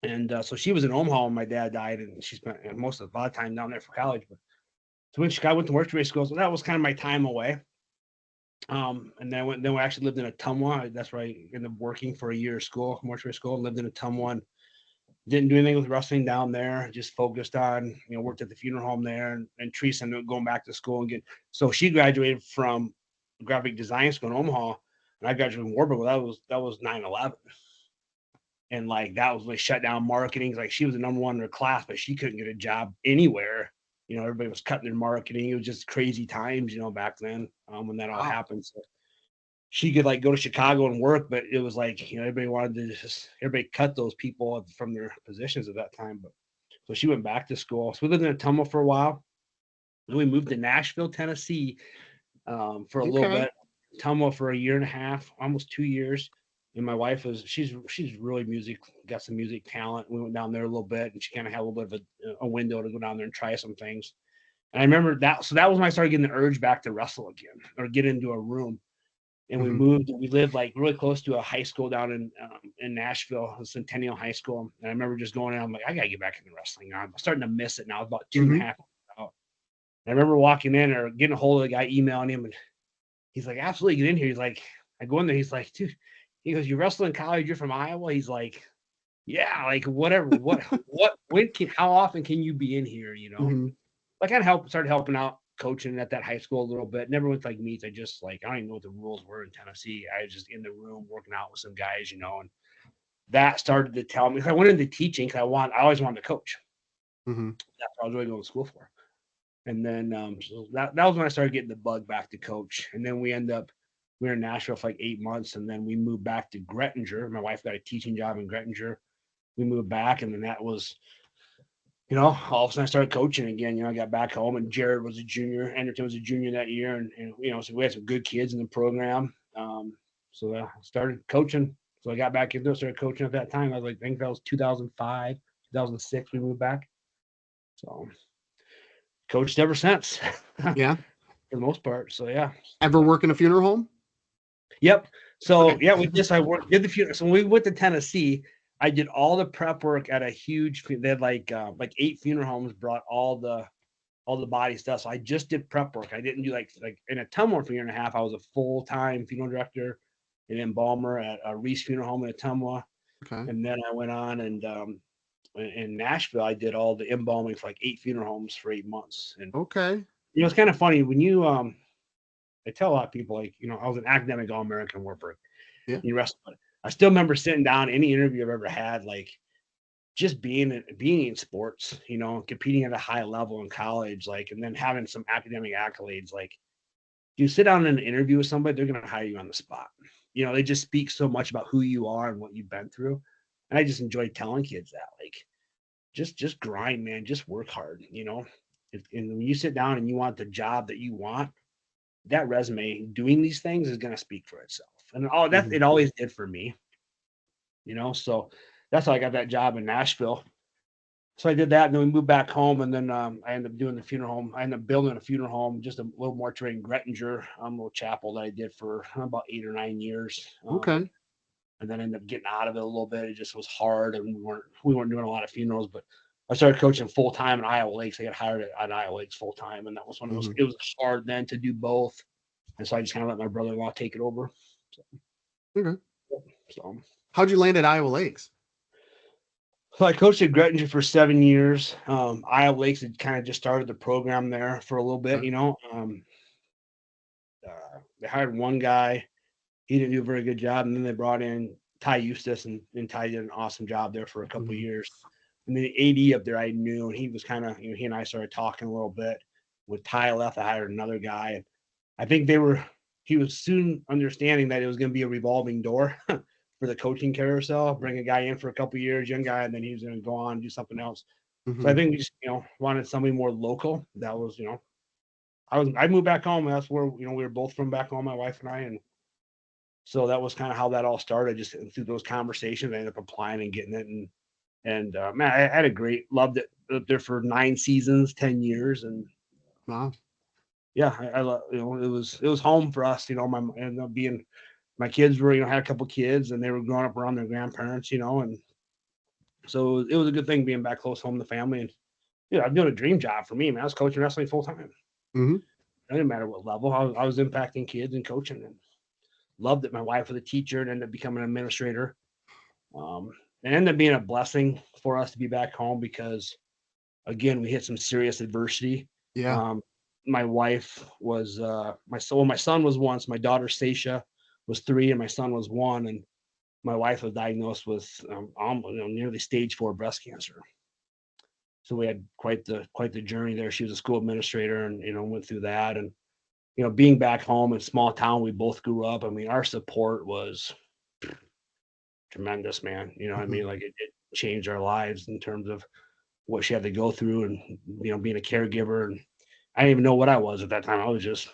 And so she was in Omaha when my dad died, and she spent a lot of time down there for college. But so when Chicago went to mortuary school, so that was kind of my time away. And then we actually lived in Ottumwa. That's where I ended up working for a year of school, mortuary school, and lived in Ottumwa. And didn't do anything with wrestling down there. Just focused on, worked at the funeral home there, and Teresa ended up going back to school and so she graduated from graphic design school in Omaha, and I graduated from Wartburg. That was 9/11. And like that was when shut down marketing. Like she was the number one in her class, but she couldn't get a job anywhere. Everybody was cutting their marketing. It was just crazy times, back then when that all happened. So she could like go to Chicago and work, but it was like, everybody cut those people from their positions at that time. But so she went back to school. So we lived in Ottumwa for a while. Then we moved to Nashville, Tennessee for a little bit. Ottumwa for a year and a half, almost 2 years. And my wife she's really got some music talent. We went down there a little bit, and she kind of had a little bit of a window to go down there and try some things. And I remember that. So that was when I started getting the urge back to wrestle again or get into a room. And we moved. We lived like really close to a high school down in Nashville, Centennial High School. And I remember just going in. I'm like, I gotta get back into wrestling. I'm starting to miss it now. It's about 2.5 years out. And I remember walking in or getting a hold of the guy, emailing him, and he's like, absolutely, get in here. He's like, I go in there. He's like, dude. He goes, you wrestle in college? You're from Iowa? He's like, yeah, like whatever. How often can you be in here? I kind of started helping out coaching at that high school a little bit. Never went to like meets. I just I don't even know what the rules were in Tennessee. I was just in the room working out with some guys, and that started to tell me. I went into teaching because I always wanted to coach. That's what I was really going to school for. And then so that was when I started getting the bug back to coach. And then we end up We were in Nashville for like 8 months, and then we moved back to Graettinger. My wife got a teaching job in Graettinger. We moved back, and then that was, all of a sudden I started coaching again. I got back home, and Jared was a junior, Anderton was a junior that year, and so we had some good kids in the program. So I started coaching. So I got back into it, started coaching at that time. I was like, I think that was 2005, 2006. We moved back. So coached ever since, for Yeah. the most part. So yeah. Ever work in a funeral home? Yep. So Okay. yeah, did the funeral. So when we went to Tennessee, I did all the prep work at a huge. They had like 8 funeral homes brought all the body stuff. So I just did prep work. I didn't do like in a Tumwater for a year and a half. I was a full-time funeral director and embalmer at a Reese Funeral Home in Ottumwa. Okay. And then I went on and in Nashville, I did all the embalming for like 8 funeral homes for 8 months. And Okay. it's kind of funny when you I tell a lot of people like, I was an academic All-American Wartburg. Yeah. You wrestled. But I still remember sitting down any interview I've ever had, like just being in sports, competing at a high level in college, like, and then having some academic accolades. Like, you sit down in an interview with somebody, they're going to hire you on the spot. They just speak so much about who you are and what you've been through. And I just enjoy telling kids that, like, just grind, man, just work hard. And when you sit down and you want the job that you want, that resume doing these things is going to speak for itself. And it always did for me. So that's how I got that job in Nashville. So I did that, and then we moved back home, and then I ended up doing the funeral home. I ended up building a funeral home, just a little mortuary in Graettinger, a little chapel that I did for about 8 or 9 years. Okay. And then ended up getting out of it a little bit. It just was hard, and we weren't doing a lot of funerals. But I started coaching full time in Iowa Lakes. I got hired at Iowa Lakes full time, and that was when it was hard then to do both. And so I just kind of let my brother-in-law take it over. Okay. So How'd you land at Iowa Lakes? So I coached at Graettinger for 7 years. Iowa Lakes had kind of just started the program there for a little bit. They hired one guy. He didn't do a very good job. And then they brought in Ty Eustace, and Ty did an awesome job there for a couple of years. And then the AD up there I knew, and he was kind of, he and I started talking a little bit. With Ty left, I hired another guy. And I think he was soon understanding that it was going to be a revolving door for the coaching carousel. Bring a guy in for a couple of years, young guy, and then he was going to go on and do something else. So I think we just, wanted somebody more local. That was, I moved back home. That's where, we were both from back home, my wife and I. And so that was kind of how that all started. Just through those conversations, I ended up applying and getting it. And man, I had loved it up there for 9 seasons, 10 years. And wow. Yeah, I love, it was home for us, ended up being, my kids were, had a couple kids, and they were growing up around their grandparents, and so it was a good thing being back close home to the family. And I'm doing a dream job for me, man. I was coaching wrestling full time. It didn't matter what level. I was impacting kids and coaching, and loved it. My wife was a teacher and ended up becoming an administrator. It ended up being a blessing for us to be back home because, again, we hit some serious adversity. Yeah. My wife was my son was 1, so my daughter Stacia was 3, and my son was 1, and my wife was diagnosed with nearly stage 4 breast cancer. So we had quite the journey there. She was a school administrator, and went through that. And being back home in small town, we both grew up. I mean, our support was tremendous, man. I mean, like it changed our lives in terms of what she had to go through, and being a caregiver. And I didn't even know what I was at that time. I was just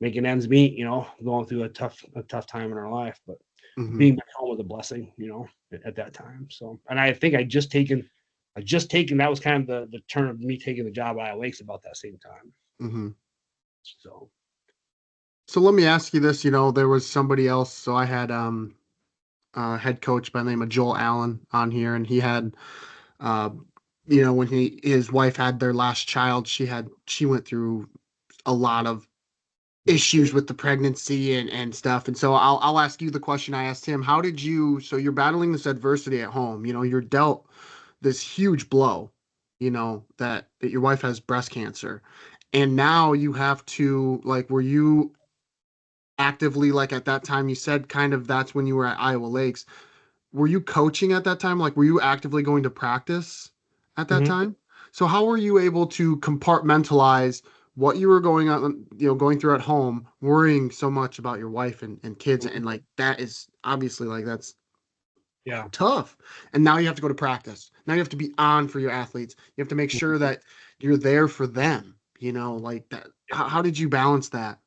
making ends meet, going through a tough time in our life. But being back home was a blessing, at that time. So, and I think I just taken that was kind of the turn of me taking the job at Iowa Lakes about that same time. So let me ask you this, there was somebody else. So I had head coach by the name of Joel Allen on here, and he had when his wife had their last child, she went through a lot of issues with the pregnancy and stuff. And so I'll ask you the question I asked him. So you're battling this adversity at home, you're dealt this huge blow, that your wife has breast cancer. And now you have to, like, were you actively, like, at that time, you said kind of that's when you were at Iowa Lakes. Were you coaching at that time? Like, were you actively going to practice at that time? So how were you able to compartmentalize what you were going on, going through at home, worrying so much about your wife and kids, and like that is obviously like that's Yeah. tough. And now you have to go to practice. Now you have to be on for your athletes. You have to make sure that you're there for them, like that. How did you balance that?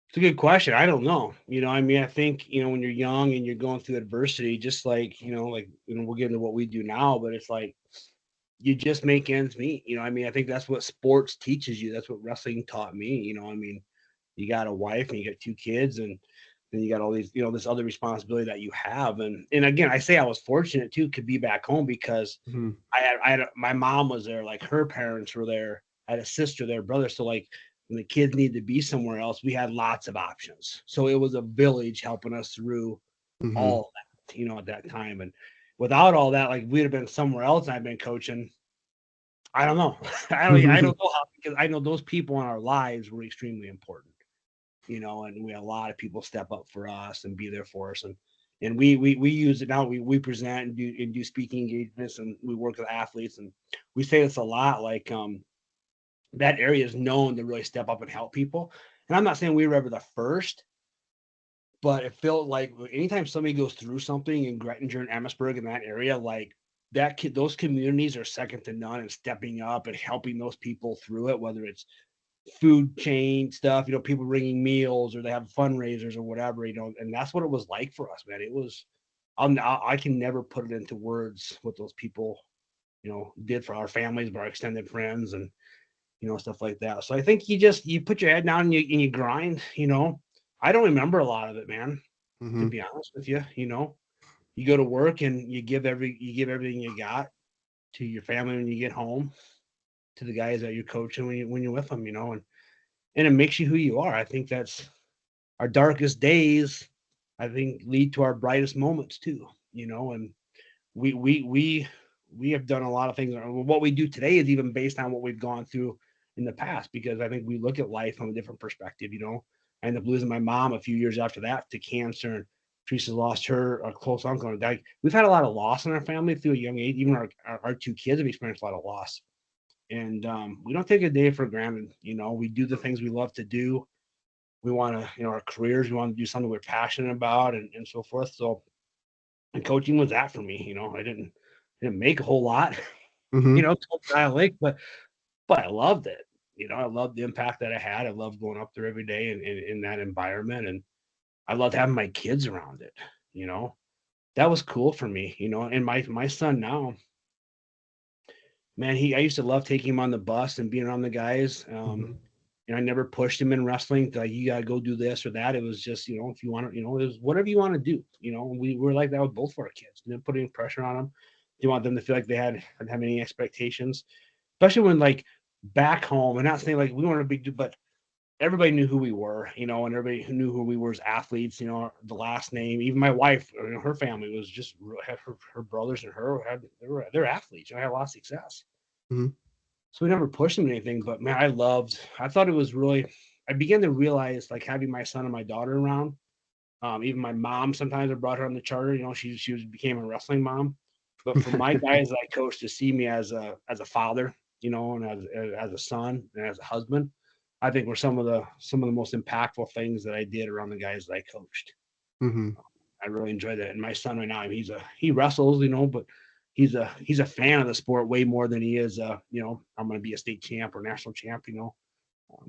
It's a good question. I don't know. I mean, I think, when you're young and you're going through adversity, just like, we'll get into what we do now, but it's like you just make ends meet. I mean, I think that's what sports teaches you. That's what wrestling taught me. I mean, you got a wife and you got two kids, and then you got all these, this other responsibility that you have. And again, I say I was fortunate too, to be back home because Mm-hmm. I had my mom was there, like her parents were there. I had a sister there, brother. So like when the kids needed to be somewhere else, we had lots of options. So it was a village helping us through Mm-hmm. all that, at that time. And without all that, like we'd have been somewhere else and I've been coaching. I don't know. I don't know how, because I know those people in our lives were extremely important, and we had a lot of people step up for us and be there for us. And we use it now. We present and do speaking engagements, and we work with athletes, and we say this a lot, like that area is known to really step up and help people. And I'm not saying we were ever the first, but it felt like anytime somebody goes through something in Graettinger and Emmitsburg in that area, like those communities are second to none in stepping up and helping those people through it, whether it's food chain stuff, people bringing meals or they have fundraisers or whatever, and that's what it was like for us, man. It was, I can never put it into words what those people, did for our families, our extended friends, and stuff like that. So I think you put your head down and you grind. I don't remember a lot of it, man. To Mm-hmm. be honest with you, you go to work and you give everything you got to your family when you get home, to the guys that you're coaching when you're with them, and it makes you who you are. I think that's our darkest days, I think, lead to our brightest moments too, and we we we we have done a lot of things. What we do today is even based on what we've gone through in the past, because I think we look at life from a different perspective. I ended up losing my mom a few years after that to cancer, and Teresa lost her a close uncle and died. We've had a lot of loss in our family through a young age. Even our two kids have experienced a lot of loss, and we don't take a day for granted. We do the things we love to do. We want to, our careers, we want to do something we're passionate about, and so forth. So, and coaching was that for me. I didn't make a whole lot, Mm-hmm. Cody Lake, but I loved it. I loved the impact that I had. I loved going up there every day in that environment, and I loved having my kids around it. You know, that was cool for me. And my son now, man, I used to love taking him on the bus and being around the guys. Mm-hmm. I never pushed him in wrestling like you gotta go do this or that. It was just, if you want to, it was whatever you want to do. And we were like that with both of our kids. Didn't put any pressure on them. Didn't want them to feel like they had have any expectations, especially when like back home. And not saying like we weren't a big, but everybody knew who we were, and everybody who knew who we were as athletes. The last name. Even my wife, her family was just had her brothers and her they're athletes. Had a lot of success. Mm-hmm. So we never pushed him to anything, but man, I thought it was really, I began to realize like having my son and my daughter around. Even my mom, sometimes I brought her on the charter, became a wrestling mom. But for my guys that I coached to see me as a father, and as a son and as a husband, I think were some of the most impactful things that I did around the guys that I coached. Mm-hmm. I really enjoyed that. And my son right now, he wrestles, but he's a fan of the sport way more than he is, I'm going to be a state champ or national champ.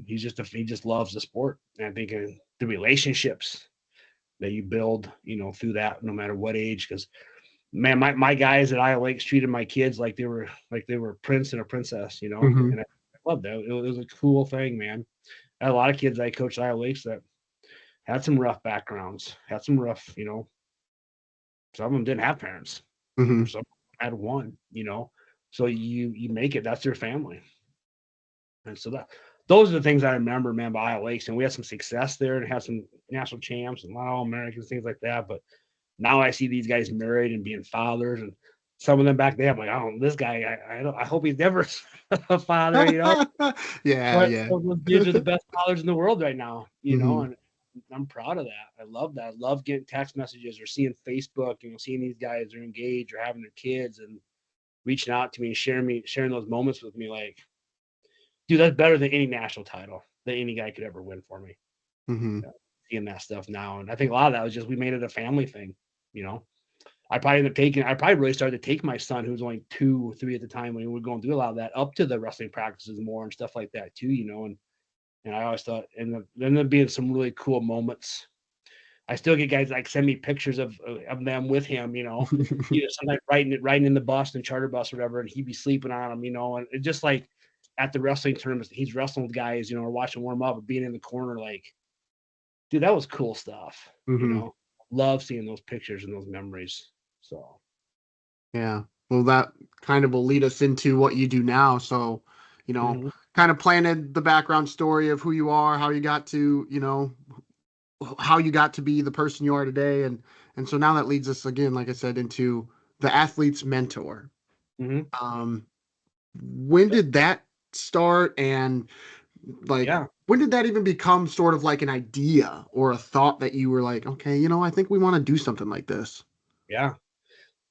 He just loves the sport. And I think the relationships that you build, through that, no matter what age, because man, my guys at Iowa Lakes treated my kids like they were a prince and a princess, Mm-hmm. and I loved that. It was a cool thing, man. I had a lot of kids I coached at Iowa Lakes that had some rough backgrounds, had some rough, some of them didn't have parents, Mm-hmm. some had one, so you make it, that's your family. And so those are the things I remember, man, by Iowa Lakes. And we had some success there and had some national champs and a lot of All-Americans, things like that. But now I see these guys married and being fathers, and some of them back there, I'm like, oh, this guy, I hope he's never a father, Yeah, but yeah. those dudes are the best fathers in the world right now, Mm-hmm. and I'm proud of that. I love that. I love getting text messages or seeing Facebook, seeing these guys are engaged or having their kids and reaching out to me and sharing those moments with me. Like, dude, that's better than any national title that any guy could ever win for me. Mm-hmm. Seeing that stuff now, and I think a lot of that was just we made it a family thing. You know, I probably really started to take my son, who was only 2 or 3 at the time when we were going through a lot of that, up to the wrestling practices more and stuff like that too. You know, and I always thought, and then there being some really cool moments. I still get guys like send me pictures of them with him, sometimes riding in the bus and charter bus or whatever, and he'd be sleeping on them, and it just like at the wrestling tournaments, he's wrestling with guys, or watching warm up or being in the corner, like, dude, that was cool stuff, Mm-hmm. Love seeing those pictures and those memories. So Yeah. Well, that kind of will lead us into what you do now. So, mhm. kind of planted the background story of who you are, how you got to, how you got to be the person you are today. And so now that leads us again, like I said, into the athlete's mentor. Mhm. Um, when did that start? And like, Yeah. when did that even become sort of like an idea or a thought that you were like, okay, I think we want to do something like this? Yeah.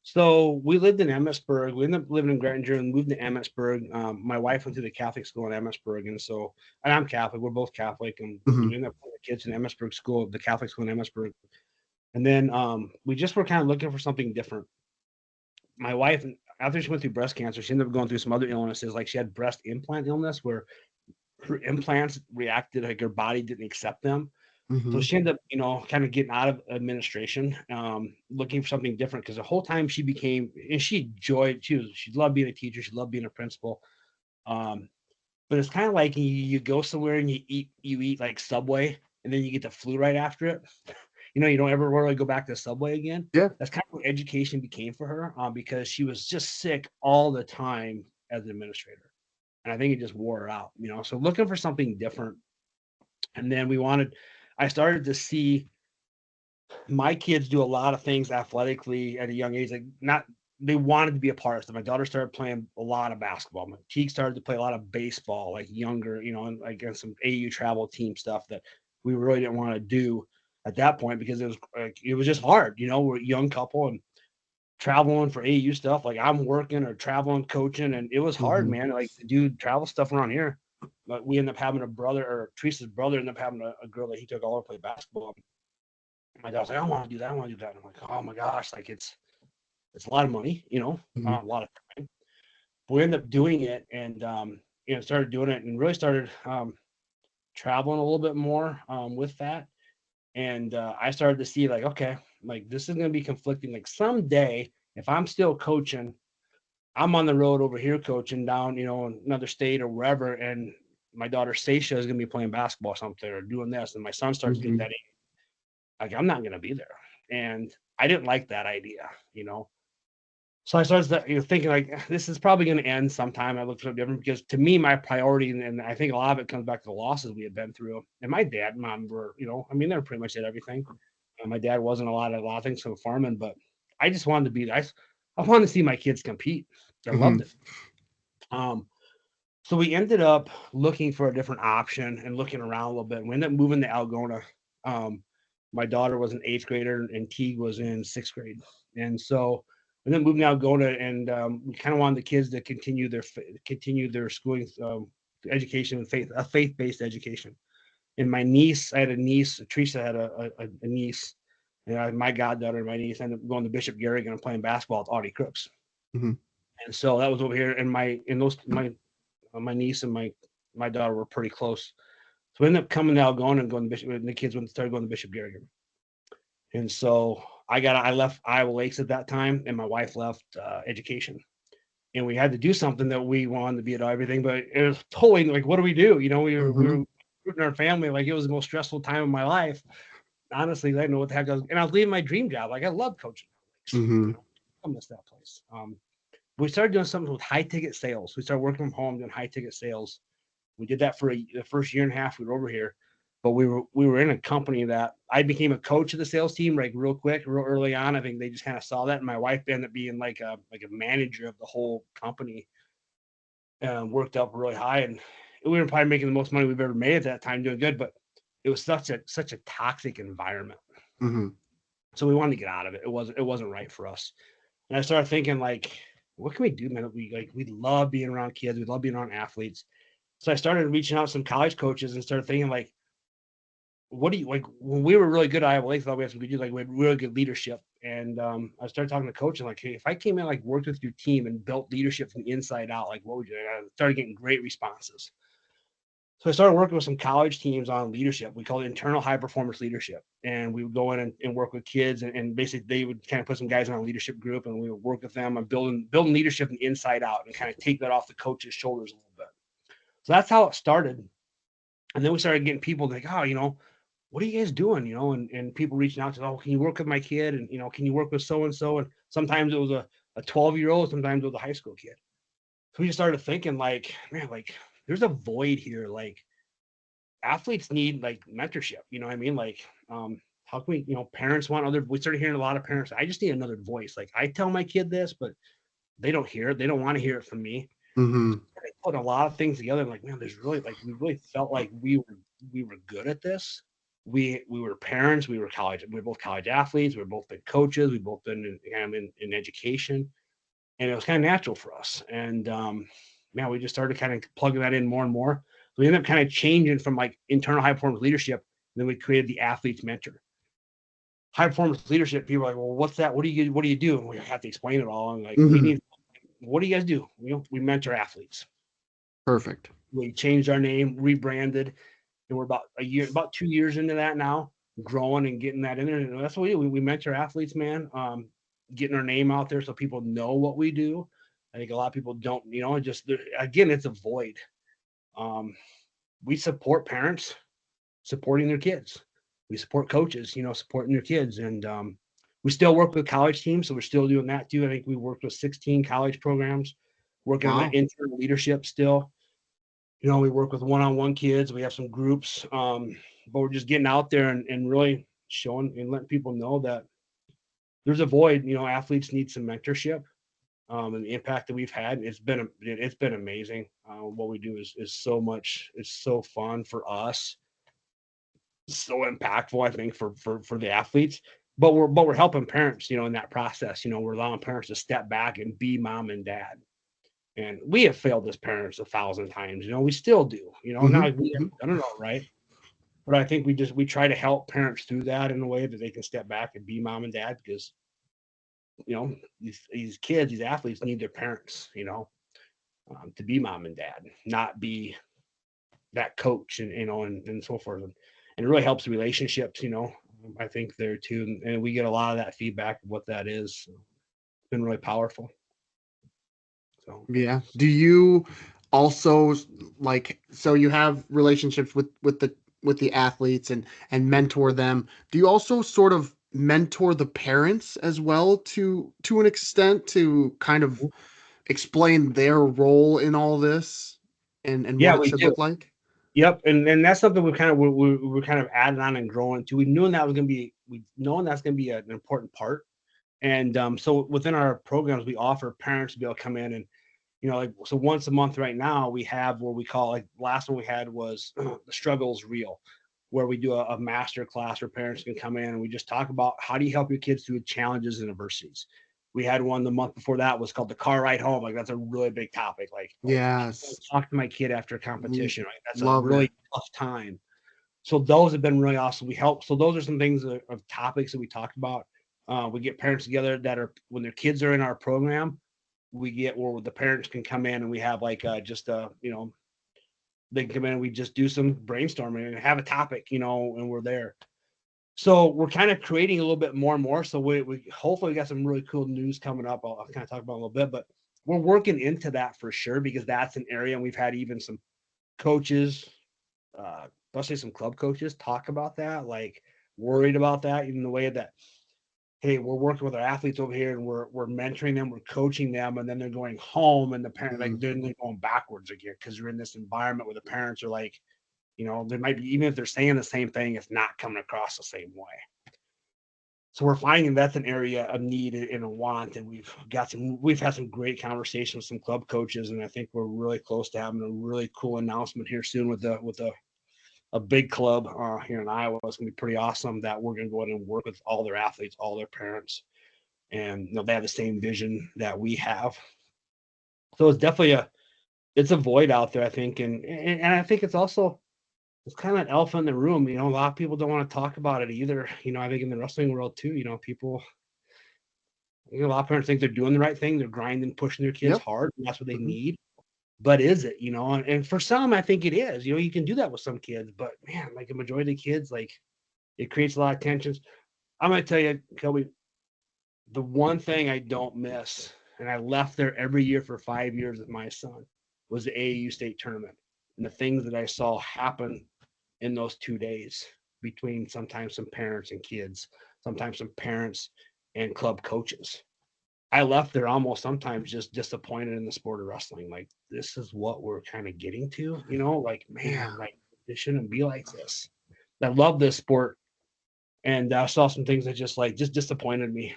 So we lived in Emmitsburg. We ended up living in Graettinger and moved to Emmitsburg. My wife went to the Catholic school in Emmitsburg, and I'm Catholic. We're both Catholic, and Mm-hmm. we ended up putting the kids in Emmitsburg school, the Catholic school in Emmitsburg. And then we just were kind of looking for something different. My wife, after she went through breast cancer, she ended up going through some other illnesses. Like she had breast implant illness, where her implants reacted, like her body didn't accept them. So Mm-hmm. she ended up, kind of getting out of administration, looking for something different, because the whole time she became, and she loved being a teacher, she loved being a principal. Um, but it's kind of like you go somewhere and you eat like Subway, and then you get the flu right after it. You don't ever really go back to Subway again. Yeah. That's kind of what education became for her, because she was just sick all the time as an administrator, and I think it just wore her out. So looking for something different, and then I started to see my kids do a lot of things athletically at a young age. Like not they wanted to be a part of stuff. My daughter started playing a lot of basketball. My Teague started to play a lot of baseball, like younger, and like and some AU travel team stuff that we really didn't want to do at that point because it was just hard. We're a young couple and traveling for AU stuff. Like I'm working or traveling, coaching, and it was hard, Mm-hmm. man. Like to do travel stuff around here. But we ended up having a brother, or Teresa's brother ended up having a girl that he took all to play basketball. My dad's like, I want to do that. I want to do that. And I'm like, oh my gosh, like it's a lot of money, Mm-hmm. a lot of time. But we ended up doing it and started doing it and really started traveling a little bit more with that. And I started to see like, okay, like this is gonna be conflicting. Like someday, if I'm still coaching, I'm on the road over here coaching down, in another state or wherever, and my daughter Seisha is gonna be playing basketball or something or doing this, and my son starts getting Mm-hmm. that age. Like I'm not gonna be there. And I didn't like that idea. So I started thinking like this is probably going to end sometime. I looked for something different because to me, my priority, and I think a lot of it comes back to the losses we had been through. And my dad and mom were, they were pretty much did everything. My dad wasn't a lot of things from farming, but I just wanted to be. I wanted to see my kids compete. I Mm-hmm. loved it. Um, so we ended up looking for a different option and looking around a little bit. We ended up moving to Algona. Um, my daughter was an 8th grader and Teague was in 6th grade. And so and then moving to Algona, and we kind of wanted the kids to continue their schooling, education with a faith-based education. And I had a niece, Teresa had a niece, and my goddaughter and my niece ended up going to Bishop Garrigan and playing basketball with Audie Crooks. Mm-hmm. And so that was over here, and my niece and my daughter were pretty close. So we ended up coming to Algona and going to Bishop, and the kids started going to Bishop Garrigan. And so I left Iowa Lakes at that time, and my wife left education, and we had to do something that we wanted to be at everything, but it was totally like, what do we do? We Mm-hmm. were rooting our family, like it was the most stressful time of my life. Honestly, I didn't know what the heck I was leaving my dream job. Like I love coaching. Mm-hmm. I miss that place. We started doing something with high ticket sales. We started working from home doing high ticket sales. We did that for the first year and a half we were over here, but we were in a company that I became a coach of the sales team like real quick, real early on. I think they just kind of saw that, and my wife ended up being like a manager of the whole company, and worked up really high. And we were probably making the most money we've ever made at that time, doing good, but it was such a toxic environment. Mm-hmm. So we wanted to get out of it. It wasn't right for us. And I started thinking like, what can we do, man? We love being around kids. We love being around athletes. So I started reaching out to some college coaches and started thinking like, what do you like? When we were really good at Iowa Lake, thought we had some good, like we had really good leadership. And I started talking to coach and like, hey, if I came in like worked with your team and built leadership from the inside out, like what would you? I started getting great responses. So I started working with some college teams on leadership. We call it internal high performance leadership. And we would go in and work with kids and basically they would kind of put some guys in our leadership group and we would work with them on building leadership from the inside out and kind of take that off the coach's shoulders a little bit. So that's how it started. And then we started getting people like, oh, what are you guys doing? And people reaching out to, oh, can you work with my kid? And, can you work with so-and-so? And sometimes it was a 12-year-old, sometimes it was a high school kid. So we just started thinking like, man, like there's a void here. Like athletes need like mentorship, you know what I mean? Like, how can we, parents want we started hearing a lot of parents, I just need another voice. Like I tell my kid this, but they don't hear it. They don't want to hear it from me. Mm-hmm. I put a lot of things together. Like, man, there's really like, we really felt like we were good at this. We were parents, we were both college athletes, we were both been coaches, we both been in education, and it was kind of natural for us. And man, we just started kind of plugging that in more and more. So we ended up kind of changing from like internal high performance leadership. And then we created the athlete's mentor. High performance leadership, people are like, well, what's that? What do you do? And we have to explain it all. And like, Mm-hmm. what do you guys do? We mentor athletes. Perfect. We changed our name, rebranded, and we're about 2 years into that now, growing and getting that in there. And that's what we do. We mentor athletes, man. Getting our name out there so people know what we do. I think a lot of people don't, again, it's a void. We support parents supporting their kids. We support coaches, supporting their kids. And we still work with college teams. So we're still doing that too. I think we worked with 16 college programs, working on that internal leadership still. We work with one-on-one kids. We have some groups, but we're just getting out there and really showing and letting people know that there's a void. Athletes need some mentorship, and the impact that we've had. It's been amazing. What we do is so much. It's so fun for us. So impactful, I think, for the athletes. But we're helping parents, in that process. We're allowing parents to step back and be mom and dad. And we have failed as parents 1,000 times. We still do. Mm-hmm. Not like I don't know, right? But I think we try to help parents through that in a way that they can step back and be mom and dad because these kids, these athletes need their parents, to be mom and dad, not be that coach and so forth. And it really helps the relationships, I think there too. And we get a lot of that feedback of what that is. So it's been really powerful. So Yeah. Do you also so you have relationships with the athletes and mentor them. Do you also sort of mentor the parents as well to an extent to kind of explain their role in all this and what yeah, it we should do. look like? Yep, and that's something we're kind of adding on and growing to. We've known that's going to be an important part. And so within our programs, we offer parents to be able to come in and, so once a month right now, we have what we call, like last one we had was the struggle's real, where we do a master class where parents can come in and we just talk about how do you help your kids through challenges and adversities. We had one the month before that was called the car ride home. Like that's a really big topic. Like Yes. talk to my kid after a competition. Right? That's a Love really it. tough time. So those have been really awesome. We help. So those are some things of topics that we talked about. We get parents together that are when their kids are in our program. We get where the parents can come in and we have like they can come in and we just do some brainstorming and have a topic, and we're there. So we're kind of creating a little bit more and more. So we hopefully got some really cool news coming up. I'll kind of talk about a little bit, but we're working into that for sure because that's an area, and we've had even some coaches, especially some club coaches, talk about that, like worried about that, in the way that, hey, we're working with our athletes over here and we're mentoring them, we're coaching them, and then they're going home and the parent like they're going backwards again because they're in this environment where the parents are like, they might be, even if they're saying the same thing, it's not coming across the same way. So we're finding that's an area of need and a want, and we've had some great conversations with some club coaches, and I think we're really close to having a really cool announcement here soon with a big club here in Iowa. It's gonna be pretty awesome that we're gonna go in and work with all their athletes, all their parents, and they have the same vision that we have. So it's definitely it's a void out there, I think, and I think it's also it's kind of an elephant in the room. A lot of people don't want to talk about it either. I think in the wrestling world too, people, a lot of parents think they're doing the right thing. They're grinding, pushing their kids Yep. hard, and that's what they Hmm. need. But is it, and for some, I think it is. You can do that with some kids, but man, like a majority of kids, like it creates a lot of tensions. I'm gonna tell you, Kobe, the one thing I don't miss, and I left there every year for 5 years with my son, was the AAU state tournament and the things that I saw happen in those 2 days between sometimes some parents and kids, sometimes some parents and club coaches. I left there almost sometimes just disappointed in the sport of wrestling. Like, this is what we're kind of getting to, like, Yeah. man, like, it shouldn't be like this. I love this sport. And I saw some things that just disappointed me,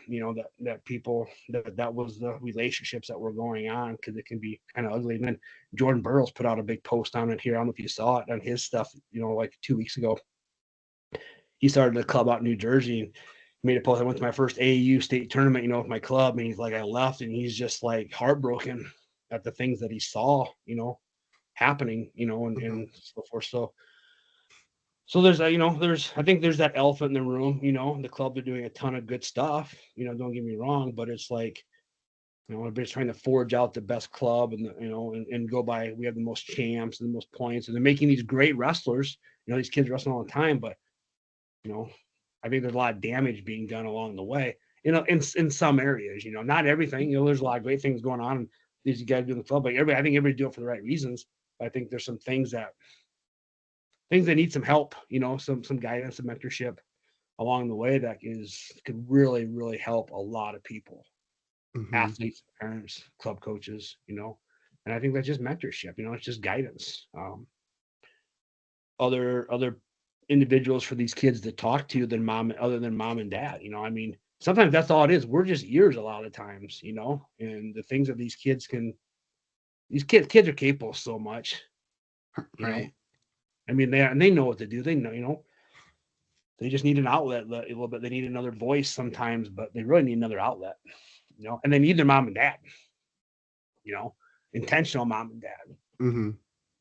that people that was the relationships that were going on, because it can be kind of ugly. And then Jordan Burroughs put out a big post on it here. I don't know if you saw it on his stuff, like 2 weeks ago. He started a club out in New Jersey and made a post. I went to my first AAU state tournament, with my club, and he's like, I left, and he's just like heartbroken at the things that he saw, happening, Hmm. and so forth. So there's I think there's that elephant in the room. The club are doing a ton of good stuff. Don't get me wrong, but it's like, everybody's trying to forge out the best club, and and go by, we have the most champs and the most points, and they're making these great wrestlers. These kids wrestle all the time, but you know, I think there's a lot of damage being done along the way. In some areas, not everything. There's a lot of great things going on. And these guys do in the club, but I think everybody do it for the right reasons. But I think there's some things that need some help. Some guidance, some mentorship along the way that could really, really help a lot of people, Hmm. athletes, parents, club coaches. And I think that's just mentorship. It's just guidance. Other individuals for these kids to talk to than mom, other than mom and dad. I mean, sometimes that's all it is. We're just ears a lot of times. And the things that these kids are capable of so much. you know Right. I mean, they know what to do. They know, they just need an outlet a little bit. They need another voice sometimes, but they really need another outlet. And they need their mom and dad. you know Intentional mom and dad, Hmm.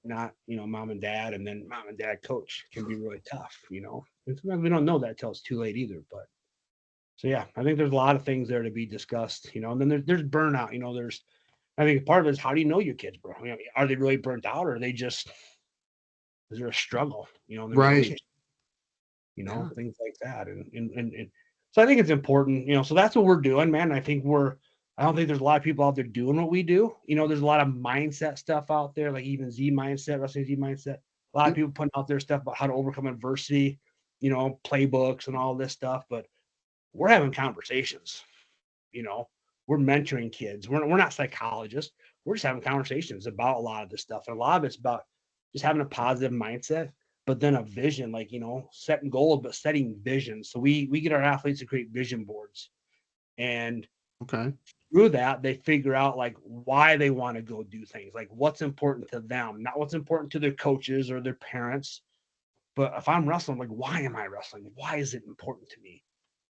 not mom and dad, and then mom and dad coach can be really tough. And sometimes we don't know that till it's too late either. But so yeah, I think there's a lot of things there to be discussed. And then there's burnout. There's I think part of it is, how do you know your kids, bro? Are they really burnt out, or are they just, is there a struggle, in the Right. relationship, Yeah. things like that. And so I think it's important, so that's what we're doing, man. I don't think there's a lot of people out there doing what we do. There's a lot of mindset stuff out there, like even Z mindset, wrestling Z mindset. A lot of Yep. people putting out their stuff about how to overcome adversity, playbooks and all this stuff. But we're having conversations, you know, we're mentoring kids. We're not psychologists. We're just having conversations about a lot of this stuff. And a lot of it's about just having a positive mindset, but then a vision, like, setting goals, but setting visions. So we get our athletes to create vision boards. And Okay. through that, they figure out like why they want to go do things, like what's important to them, not what's important to their coaches or their parents. But if I'm wrestling, like, why am I wrestling? Why is it important to me?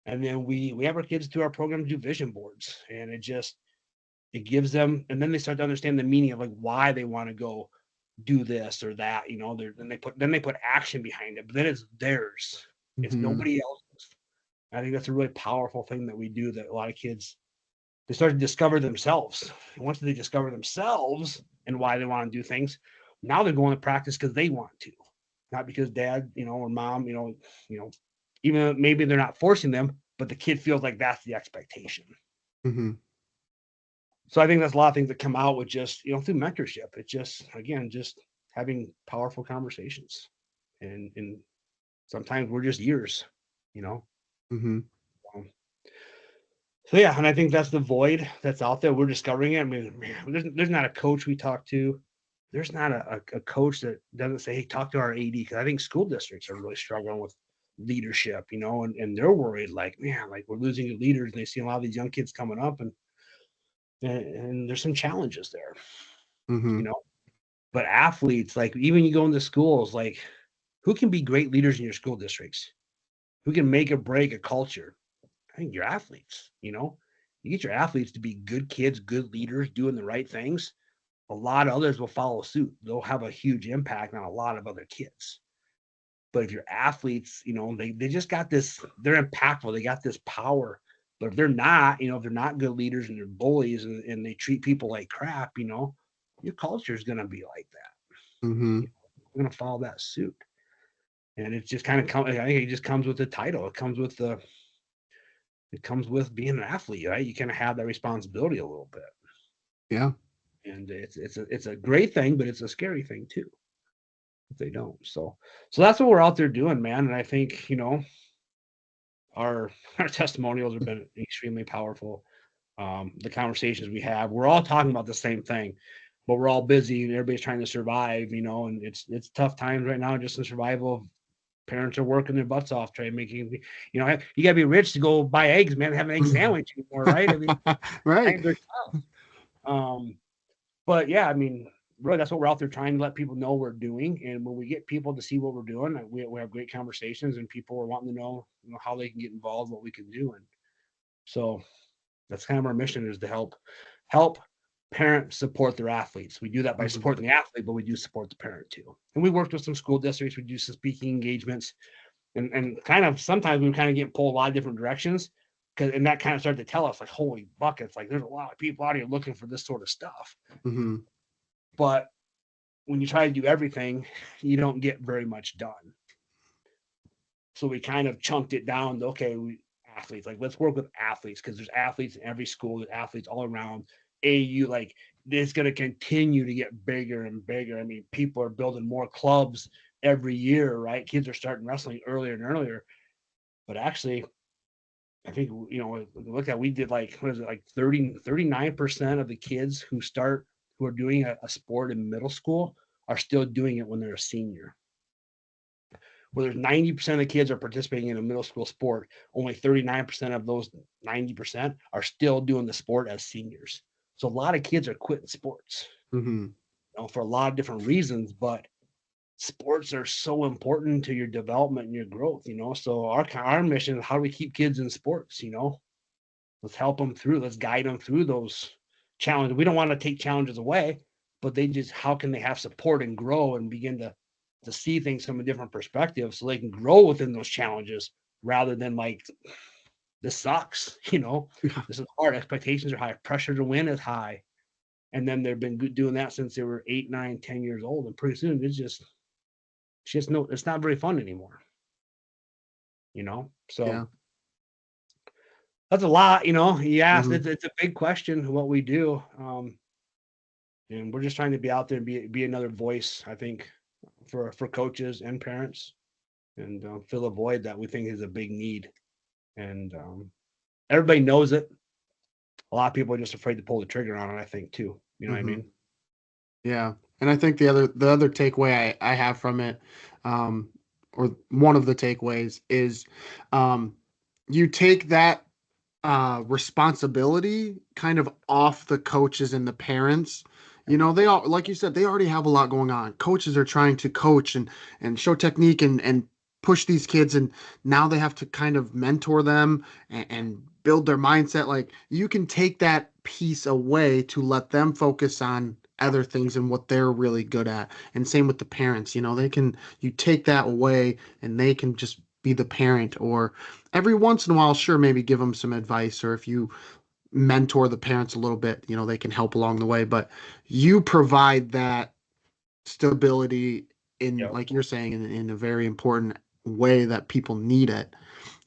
And then we have our kids through our program do vision boards, and it gives them, and then they start to understand the meaning of like why they want to go do this or that. Then they put action behind it, but then it's theirs. It's Hmm. nobody else's. I think that's a really powerful thing that we do, that a lot of kids, they start to discover themselves. And once they discover themselves and why they want to do things, now they're going to practice because they want to, not because dad, or mom, you know, even though maybe they're not forcing them, but the kid feels like that's the expectation. Hmm. So I think that's a lot of things that come out with just, through mentorship. It's just, again, just having powerful conversations. And sometimes we're just ears, you know. Hmm. Um, so yeah, and I think that's the void that's out there. We're discovering it. I mean, man, there's not a coach we talk to. There's not a coach that doesn't say, hey, talk to our AD, because I think school districts are really struggling with leadership, and they're worried, like, man, like we're losing leaders, and they see a lot of these young kids coming up, and there's some challenges there, you Hmm. know. But athletes, like, even you go into schools, like, who can be great leaders in your school districts? Who can make or break a culture? I think your athletes. You get your athletes to be good kids, good leaders, doing the right things. a lot of others will follow suit. They'll have a huge impact on a lot of other kids. But if you're athletes, they just got this, they're impactful. They got this power. But if they're not, if they're not good leaders and they're bullies and they treat people like crap, your culture is going to be like that. Mm-hmm. You're going to follow that suit. And it just kind of comes, I think it just comes with the title. It comes with being an athlete, right? You kind of have that responsibility a little bit. Yeah. And it's a great thing, but it's a scary thing too if they don't. So that's what we're out there doing, man. And I think, our testimonials have been extremely powerful. The conversations we have, we're all talking about the same thing, but we're all busy and everybody's trying to survive, and it's tough times right now, just in survival. Parents are working their butts off trying to making, you gotta be rich to go buy eggs, man, have an egg sandwich anymore, right? I mean, right. times are tough. But yeah, I mean, really, that's what we're out there trying to let people know we're doing. And when we get people to see what we're doing, we have great conversations, and people are wanting to know, how they can get involved, what we can do. And so that's kind of our mission, is to help parents support their athletes. We do that by supporting the athlete, but we do support the parent too. And we worked with some school districts. We do some speaking engagements, and kind of sometimes we kind of get pulled a lot of different directions. And that kind of started to tell us, like, holy buckets, like there's a lot of people out here looking for this sort of stuff. Mm-hmm. But when you try to do everything, you don't get very much done. So we kind of chunked it down to, okay, athletes, like, let's work with athletes, because there's athletes in every school, there's athletes all around. AU, like, it's going to continue to get bigger and bigger. I mean, people are building more clubs every year, right? Kids are starting wrestling earlier and earlier. But actually, I think, look at, we did like, what is it, like 39% of the kids who are doing a sport in middle school are still doing it when they're a senior. Where there's 90% of the kids are participating in a middle school sport, only 39% of those 90% are still doing the sport as seniors. So a lot of kids are quitting sports, for a lot of different reasons, but sports are so important to your development and your growth, So our mission is, how do we keep kids in sports, Let's help them through, let's guide them through those challenges. We don't want to take challenges away, but how can they have support and grow and begin to see things from a different perspective, so they can grow within those challenges, rather than like, this sucks, this is hard, expectations are high, pressure to win is high. And then they've been doing that since they were 8, 9, 10 years old. And pretty soon it's not very fun anymore. So Yeah. that's a lot, you asked, it's a big question, what we do. And we're just trying to be out there and be another voice, I think, for coaches and parents, and fill a void that we think is a big need. And everybody knows it. A lot of people are just afraid to pull the trigger on it, I think, too. You know what I mean? Yeah. And I think the other takeaway I have from it, or one of the takeaways, is you take that responsibility kind of off the coaches and the parents. They all, like you said, they already have a lot going on. Coaches are trying to coach and show technique and push these kids, and now they have to kind of mentor them and build their mindset. Like, you can take that piece away to let them focus on other things and what they're really good at. And same with the parents, you take that away and they can just be the parent, or every once in a while, sure, maybe give them some advice, or if you mentor the parents a little bit, they can help along the way. But you provide that stability in, like you're saying, in a very important way that people need it.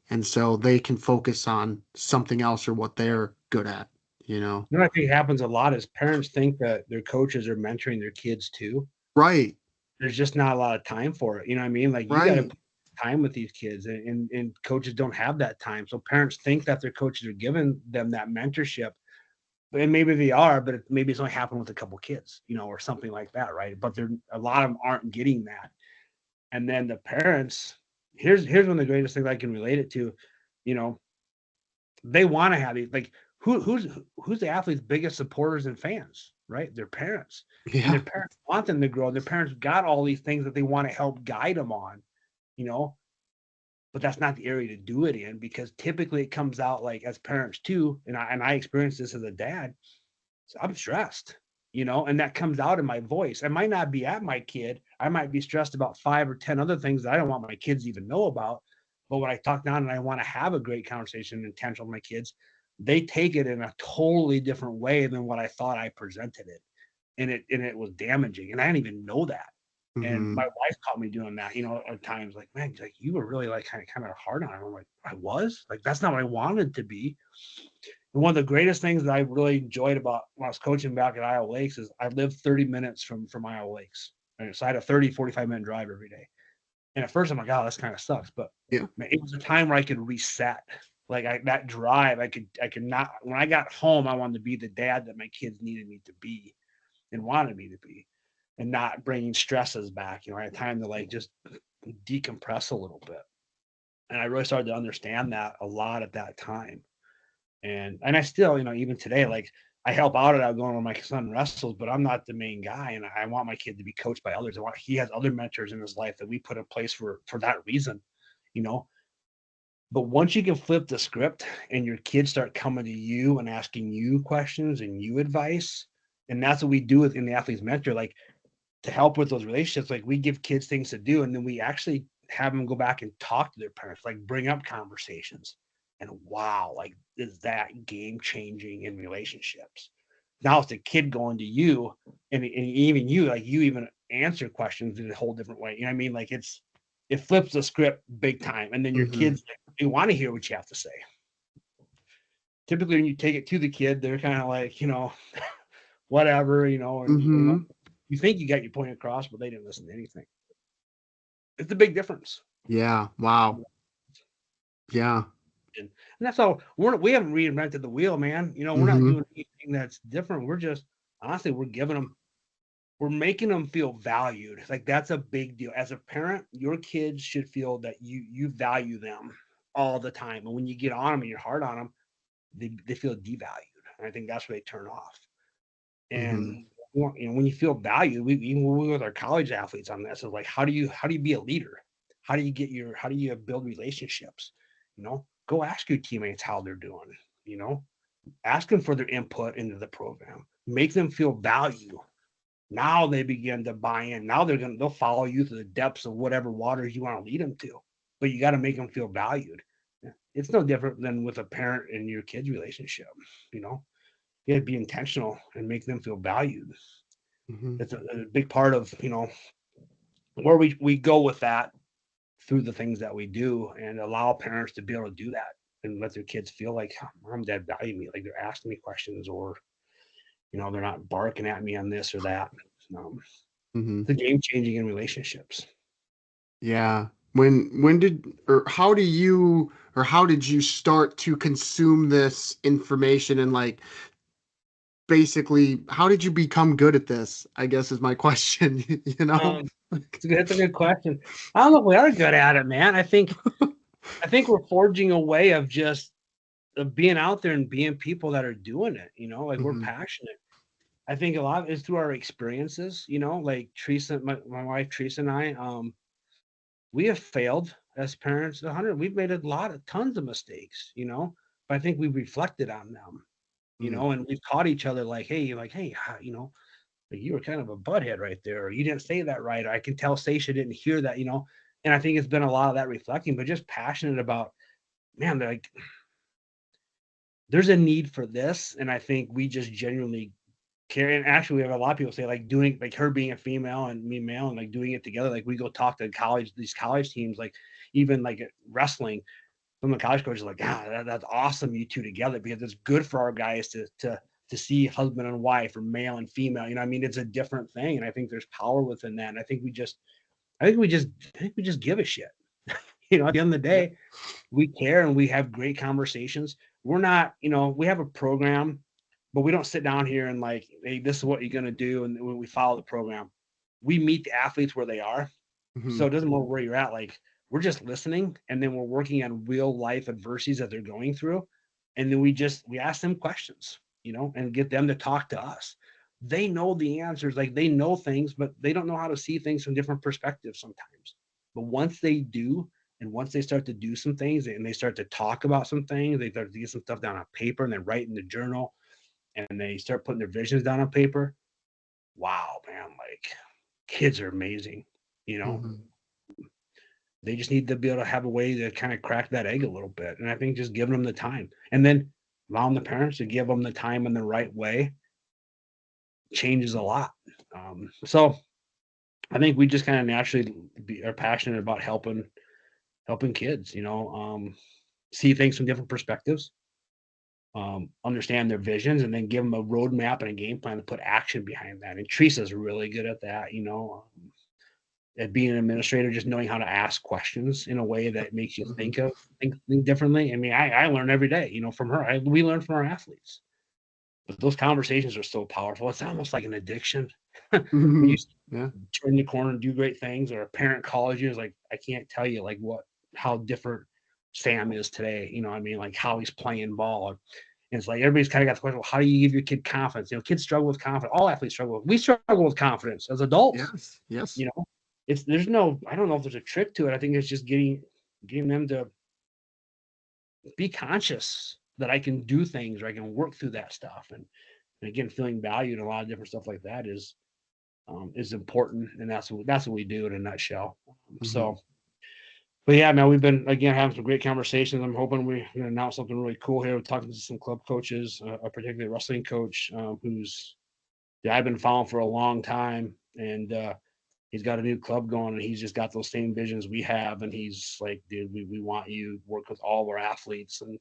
And so they can focus on something else or what they're good at. I think happens a lot is parents think that their coaches are mentoring their kids too. Right. There's just not a lot of time for it. You know what I mean? Like, you got to put time with these kids, and coaches don't have that time. So parents think that their coaches are giving them that mentorship, and maybe they are, but maybe it's only happened with a couple kids, or something like that, right? But a lot of them aren't getting that. And then the parents, here's one of the greatest things I can relate it to. They want to have these, like, who's the athlete's biggest supporters and fans, right? Their parents. And their parents want them to grow. Their parents got all these things that they want to help guide them on, but that's not the area to do it in, because typically it comes out, like, as parents too, and I experienced this as a dad. So I'm stressed. and that comes out in my voice. I might not be at my kid. I might be stressed about 5 or 10 other things that I don't want my kids to even know about. But when I talk down and I want to have a great conversation and intentional with my kids, they take it in a totally different way than what I thought I presented it. And it was damaging. And I didn't even know that. And my wife caught me doing that, at times, like, man, like, you were really like kind of hard on him. I'm like, I was like, that's not what I wanted to be. And one of the greatest things that I really enjoyed about when I was coaching back at Iowa Lakes is I lived 30 minutes from Iowa Lakes. And so I had a 30, 45-minute drive every day. And at first I'm like, oh, this kind of sucks. But Yeah. man, it was a time where I could reset. Like that drive, I could not, when I got home, I wanted to be the dad that my kids needed me to be and wanted me to be, and not bringing stresses back. I had time to like just decompress a little bit. And I really started to understand that a lot at that time. And I still, even today, like, I help out at going where my son wrestles, but I'm not the main guy. And I want my kid to be coached by others. He has other mentors in his life that we put in place for that reason, you know. But once you can flip the script and your kids start coming to you and asking you questions and you advice, and that's what we do in the athlete's mentor, like, to help with those relationships. Like, we give kids things to do, and then we actually have them go back and talk to their parents, like bring up conversations. And wow, like, is that game changing in relationships? Now it's the kid going to you, and even you, like, you even answer questions in a whole different way. You know what I mean? Like, it flips the script big time, and then your kids, they want to hear what you have to say. Typically, when you take it to the kid, they're kind of like, whatever, and you think you got your point across, but they didn't listen to anything. It's a big difference. Yeah. Wow. Yeah. And that's all. We haven't reinvented the wheel, man. We're not doing anything that's different. We're just, honestly, we're making them feel valued. Like, that's a big deal. As a parent, your kids should feel that you value them all the time. And when you get on them and you're hard on them, they feel devalued. And I think that's where they turn off. And when you feel valued, even with our college athletes on this, is like, how do you be a leader? How do you build relationships? Go ask your teammates how they're doing. Ask them for their input into the program. Make them feel value. Now they begin to buy in. Now they'll follow you to the depths of whatever waters you want to lead them to. But you got to make them feel valued. It's no different than with a parent and your kid's relationship. You got to be intentional and make them feel valued. It's a big part of where we go with that, through the things that we do, and allow parents to be able to do that and let their kids feel like, mom, dad value me, like they're asking me questions, or they're not barking at me on this or that. It's a game changing in relationships. Yeah. When did, or how do you, or how did you start to consume this information, and like, basically, how did you become good at this, I guess, is my question. It's a good question. I don't know if we are good at it, man. I think we're forging a way of just being out there and being people that are doing it. Like, we're passionate. I think a lot is through our experiences. Like Teresa, my wife Teresa, and I, we have failed as parents 100. We've made tons of mistakes. But I think we've reflected on them. And we've taught each other, like, hey, like you were kind of a butthead right there, or you didn't say that right, or I can tell Stacia didn't hear that. And I think it's been a lot of that reflecting, but just passionate about, man, like, there's a need for this. And I think we just genuinely care. And actually, we have a lot of people say, like, doing, like, her being a female and me male, and like doing it together. Like, we go talk to these college teams, like even like at wrestling, some of the college coaches are like, that's awesome, you two together, because it's good for our guys to see husband and wife, or male and female. I mean, it's a different thing. And I think there's power within that. And I think we just give a shit. At the end of the day, we care and we have great conversations. We're not, we have a program, but we don't sit down here and like, hey, this is what you're going to do. And when we follow the program, we meet the athletes where they are. So it doesn't matter where you're at. Like, we're just listening, and then we're working on real life adversities that they're going through. And then we ask them questions, and get them to talk to us. They know the answers, like, they know things, but they don't know how to see things from different perspectives sometimes. But once they do, and once they start to do some things, and they start to talk about some things, they start to get some stuff down on paper, and they write in the journal, and they start putting their visions down on paper, wow, man, like kids are amazing, you know. Mhm. They just need to be able to have a way to kind of crack that egg a little bit. And I think just giving them the time and then allowing the parents to give them the time in the right way changes a lot. So I think we just kind of naturally are passionate about helping kids, see things from different perspectives, understand their visions, and then give them a roadmap and a game plan to put action behind that. And Teresa's really good at that, at being an administrator, just knowing how to ask questions in a way that makes you Mhm. think differently. I mean, I learn every day, from her. We learn from our athletes, but those conversations are so powerful. It's almost like an addiction. When you Mhm. Yeah. turn the corner and do great things, or a parent calls you, is like, I can't tell you like how different Sam is today. I mean, like how he's playing ball. And it's like everybody's kind of got the question, well, how do you give your kid confidence? Kids struggle with confidence. All athletes struggle. We struggle with confidence as adults. Yes. Yes. You know, there's no, I don't know if there's a trick to it. I think it's just getting them to be conscious that I can do things or I can work through that stuff. And again, feeling valued and a lot of different stuff like that is important. And that's what we do in a nutshell. Mhm. So, but yeah, man, we've been again having some great conversations. I'm hoping we're going to announce something really cool here. We're talking to some club coaches, a particular wrestling coach who's that I've been following for a long time, and he's got a new club going, and he's just got those same visions we have. And he's like, dude, we want you to work with all of our athletes, and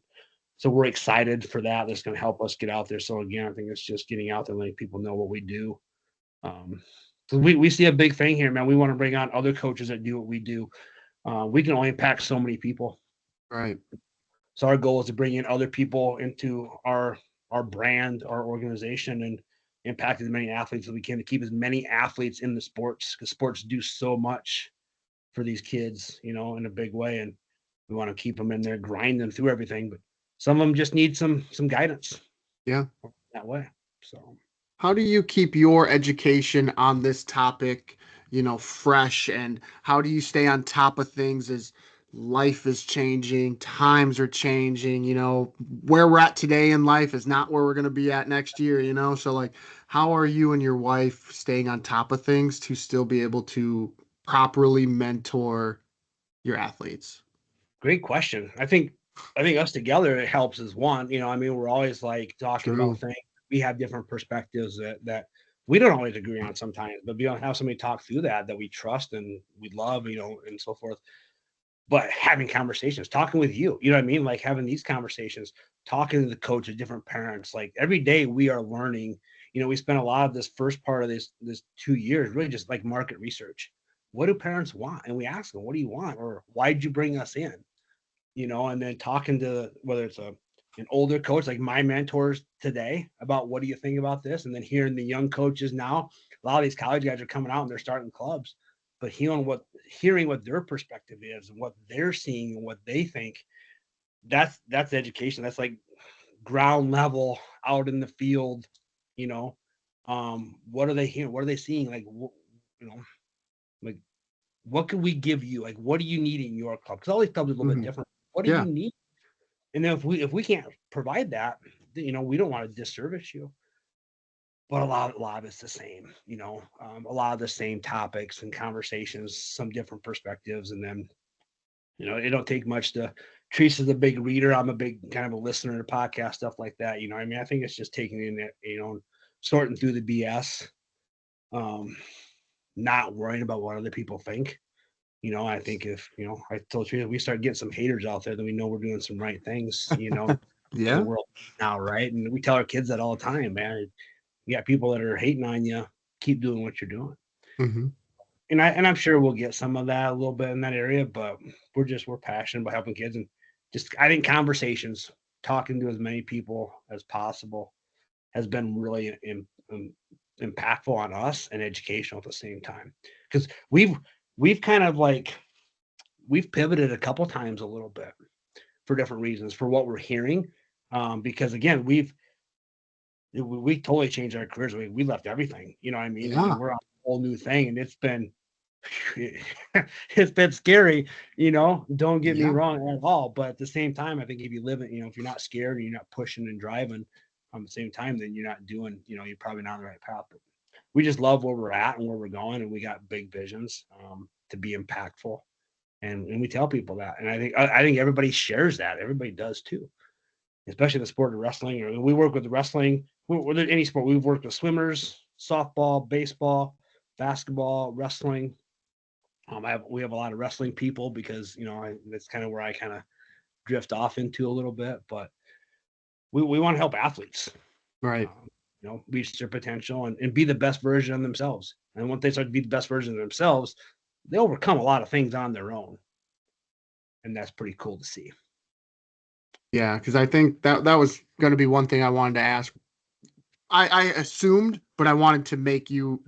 so we're excited for that. That's going to help us get out there. So again, I think it's just getting out there and letting people know what we do. Um, so we see a big thing here, man. We want to bring on other coaches that do what we do. We can only impact so many people. Right. So our goal is to bring in other people into our brand, our organization, and impact as many athletes as we can to keep as many athletes in the sports, because sports do so much for these kids, in a big way. And we want to keep them in there, grind them through everything. But some of them just need some guidance Yeah. that way. So How do you keep your education on this topic, fresh, and how do you stay on top of things as life is changing, times are changing, where we're at today in life is not where we're going to be at next year, So like how are you and your wife staying on top of things to still be able to properly mentor your athletes? great question. I think us together it helps as one. I mean, we're always like talking about True. things. We have different perspectives that we don't always agree on sometimes, but we don't have somebody talk through that we trust and we love, and so forth. But having conversations, talking with you know what I mean? Like having these conversations, talking to the coaches, different parents, like every day we are learning. We spent a lot of this first part of this 2 years really just like market research. What do parents want? And we ask them, what do you want? Or why did you bring us in? And then talking to whether it's an older coach like my mentors today about what do you think about this, and then hearing the young coaches now. A lot of these college guys are coming out and they're starting clubs, but hearing what their perspective is and what they're seeing and what they think. That's education. That's like ground level out in the field. You know, what are they hearing? What are they seeing? Like, you know, like what can we give you? Like, what do you need in your club? Because all these clubs are a little bit Hmm. different. What do you Yeah. need? And then if we can't provide that, we don't want to disservice you. But a lot of it's the same, a lot of the same topics and conversations, some different perspectives, and then it don't take much to. Teresa's a big reader. I'm a big kind of a listener to podcast stuff like that. I mean, I think it's just taking in it, sorting through the BS, um, not worrying about what other people think. I think if I told you we start getting some haters out there, then we know we're doing some right things. The Yeah. world now, right? And we tell our kids that all the time, man. You got people that are hating on you. Keep doing what you're doing, Hmm. and I'm sure we'll get some of that a little bit in that area. But we're passionate about helping kids, and just I think conversations, talking to as many people as possible, has been really impactful on us and educational at the same time, because we've kind of like we've pivoted a couple times a little bit for different reasons for what we're hearing. Because again, we totally changed our careers. We left everything, you know what I mean? And Yeah. we're on a whole new thing. And it's been it's been scary, don't get me Yeah. wrong at all. But at the same time, I think if you live it, if you're not scared and you're not pushing and driving at the same time, then you're not doing, you're probably not on the right path. we just love where we're at and where we're going, and we got big visions to be impactful, and we tell people that, and I think everybody shares that. Everybody does too, especially the sport of wrestling. Or we work with wrestling. We're any sport. We've worked with swimmers, softball, baseball, basketball, wrestling. We have a lot of wrestling people because that's kind of where I kind of drift off into a little bit, but we want to help athletes, Right. reach their potential and be the best version of themselves. And once they start to be the best version of themselves, they overcome a lot of things on their own, and that's pretty cool to see. Yeah, because I think that was going to be one thing I wanted to ask. I assumed, but I wanted to make you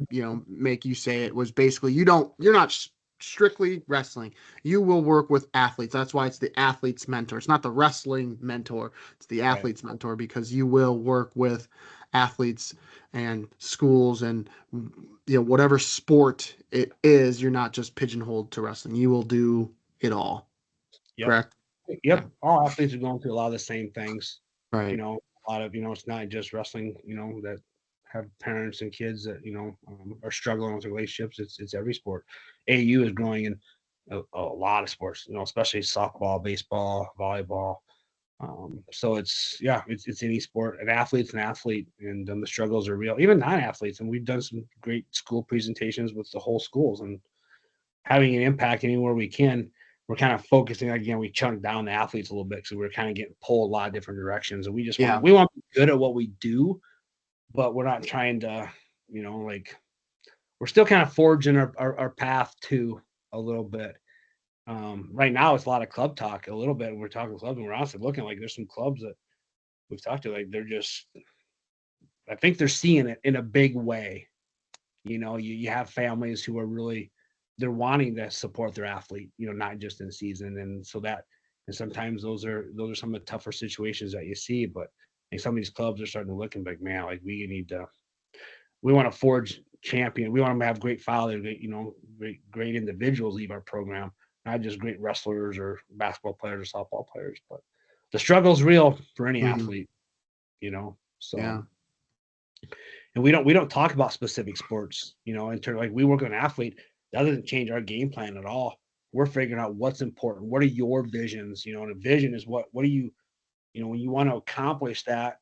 say it was basically you're not strictly wrestling. You will work with athletes. That's why it's the athlete's mentor. It's not the wrestling mentor. It's the athlete's mentor, because you will work with athletes and schools and whatever sport it is. You're not just pigeonholed to wrestling. You will do it all. Yep. Correct? Yep. Yeah. All athletes are going through a lot of the same things. Right. A lot of it's not just wrestling. That have parents and kids that are struggling with relationships. It's every sport. AU is growing in a lot of sports. Especially softball, baseball, volleyball. So it's any sport. An athlete's an athlete, and the struggles are real. Even non-athletes, and we've done some great school presentations with the whole schools and having an impact anywhere we can. We're kind of focusing again. We chunked down the athletes a little bit, so we're kind of getting pulled a lot of different directions, and we just want to be good at what we do, but we're not trying to, we're still kind of forging our path to a little bit. Right now, it's a lot of club talk, a little bit. We're talking clubs, and we're honestly looking like there's some clubs that we've talked to, like they're just, I think they're seeing it in a big way. You have families who are really, they're wanting to support their athlete, not just in season. And so and sometimes those are some of the tougher situations that you see, but I think some of these clubs are starting to look and be like, man, like we want to forge champion. We want to have great fathers, great individuals leave our program, not just great wrestlers or basketball players or softball players, but the struggle's real for any athlete, so. Yeah. And we don't talk about specific sports, in terms like we work with an athlete. That doesn't change our game plan at all. We're figuring out what's important. What are your visions? And a vision is what do you, when you want to accomplish that,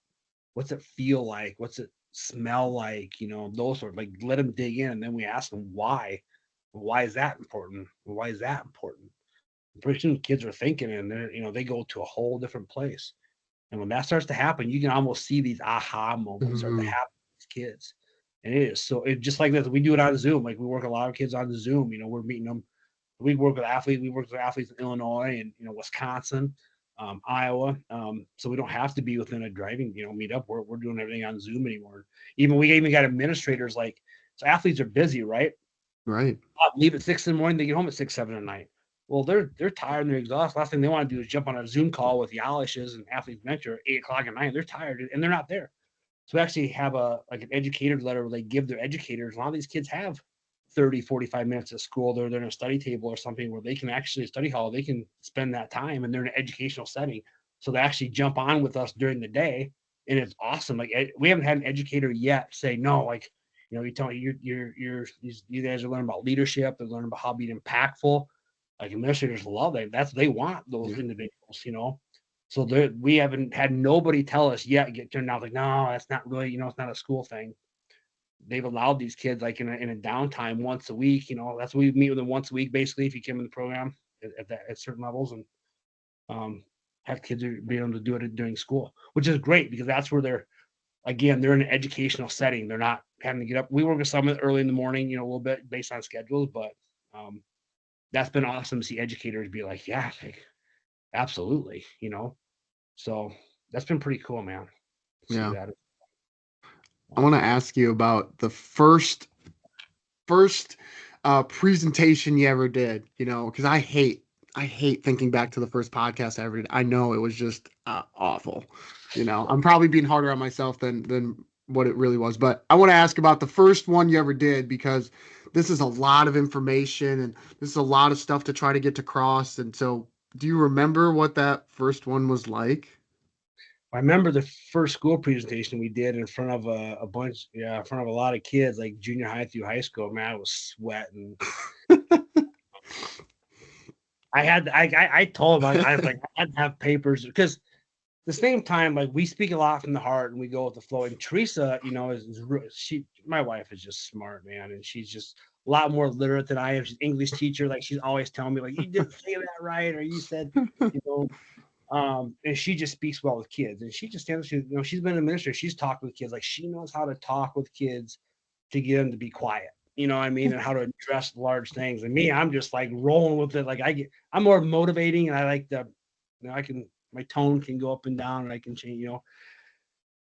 what's it feel like? What's it smell like? Those sort of, like, let them dig in, and then we ask them why. Why is that important? Why is that important? Pretty soon kids are thinking, and they go to a whole different place. And when that starts to happen, you can almost see these aha moments start to happen with kids. And it just like this. We do it on Zoom. Like, we work a lot of kids on Zoom. We're meeting them. We work with athletes. We work with athletes in Illinois and Wisconsin, Iowa. So we don't have to be within a driving meet up. We're doing everything on Zoom anymore. We even got administrators, like, so athletes are busy, right? Right. Leave at 6 in the morning. They get home at 6, 7 at night. Well, they're tired and they're exhausted. Last thing they want to do is jump on a Zoom call with the Alesches and athletes mentor at 8 o'clock at night. They're tired and they're not there. So we actually have an educator letter where they give their educators. A lot of these kids have 30, 45 minutes at school. They're in a study table or something where they can actually study hall. They can spend that time, and they're in an educational setting. So they actually jump on with us during the day, and it's awesome. Like, we haven't had an educator yet say no. Like, you tell me you guys are learning about leadership. They're learning about how to be impactful. Like, administrators love that. They want those individuals. So we haven't had nobody tell us yet get turned out like, no, that's not really, it's not a school thing. They've allowed these kids, like, in a downtime once a week. That's what we meet with them once a week, basically, if you came in the program at certain levels, and have kids be able to do it during school, which is great because that's where they're in an educational setting. They're not having to get up. We work with some early in the morning, a little bit based on schedules, but that's been awesome to see educators be like, yeah, like, absolutely, so that's been pretty cool, man. Yeah. That. I want to ask you about the first presentation you ever did, because I hate thinking back to the first podcast I ever did. I know it was just awful. I'm probably being harder on myself than what it really was, but I want to ask about the first one you ever did, because this is a lot of information and this is a lot of stuff to try to get across. And so, do you remember what that first one was like? I remember the first school presentation we did in front of in front of a lot of kids, like junior high through high school. Man, I was sweating. I told him I was like I had to have papers because the same time, like we speak a lot from the heart and we go with the flow. And Teresa, my wife is just smart, man, and she's just a lot more literate than I am. She's an English teacher, like she's always telling me, like, you didn't say that right, or you said, you know, and she just speaks well with kids. And she just stands, she's been an administrator, she's talked with kids, like she knows how to talk with kids to get them to be quiet. You know what I mean? And how to address large things. And me, I'm just like rolling with it. Like I'm more motivating, and I like my tone can go up and down, and I can change,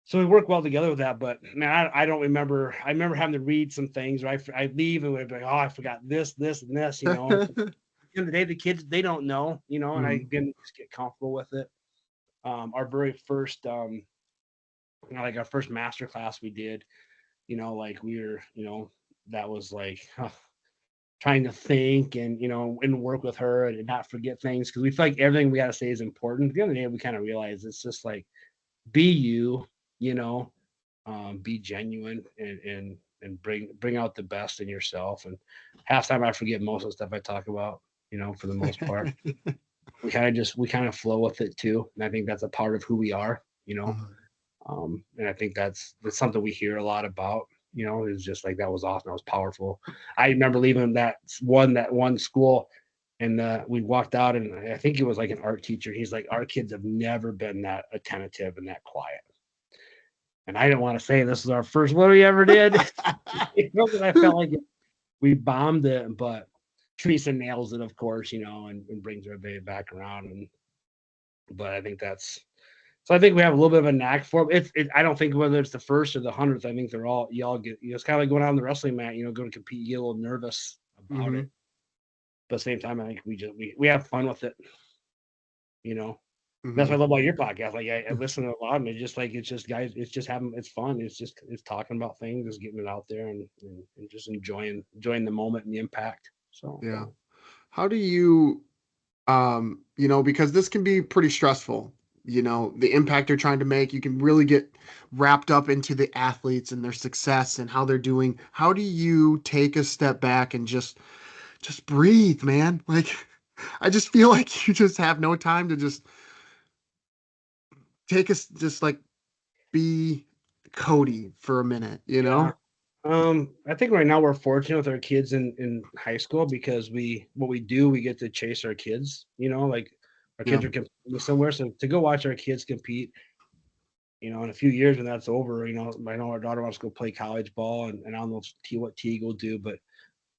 So we work well together with that. But man, I don't remember. I remember having to read some things, right? I leave and we'd be like, oh, I forgot this, and this, At the end of the day, the kids, they don't know, and I again just get comfortable with it. Our very first, like our first master class we did, like we were, that was like trying to think and work with her and not forget things because we feel like everything we got to say is important. At the end of the day, we kind of realize it's just like be you, you know, be genuine and bring out the best in yourself. And half time I forget most of the stuff I talk about, for the most part. We kind of flow with it too, and I think that's a part of who we are, and I think that's something we hear a lot about. Is just like that was awesome. That was powerful. I remember leaving that one school, and we walked out, and I think it was like an art teacher. He's like, "Our kids have never been that attentive and that quiet." And I didn't want to say this was our first one we ever did. Because I felt like we bombed it, but Teresa nails it, of course, and brings everybody back around. But I think that's so. I think we have a little bit of a knack for it. I don't think whether it's the first or the 100th. I think you all get. It's kind of like going on the wrestling mat. Going to compete, you get a little nervous about it. But at the same time, I think we have fun with it. That's what I love about your podcast. Like I listen to a lot, and it's just guys. It's just having. It's fun. It's talking about things, just getting it out there, and just enjoying the moment and the impact. So yeah. How do you, because this can be pretty stressful. The impact they're trying to make. You can really get wrapped up into the athletes and their success and how they're doing. How do you take a step back and just breathe, man? Like, I just feel like you just have no time to just just like be Cody for a minute, yeah. I think right now we're fortunate with our kids in high school because we get to chase our kids. Like our kids are competing somewhere, so to go watch our kids compete. In a few years when that's over, I know our daughter wants to go play college ball, and I don't know what Teague will do, but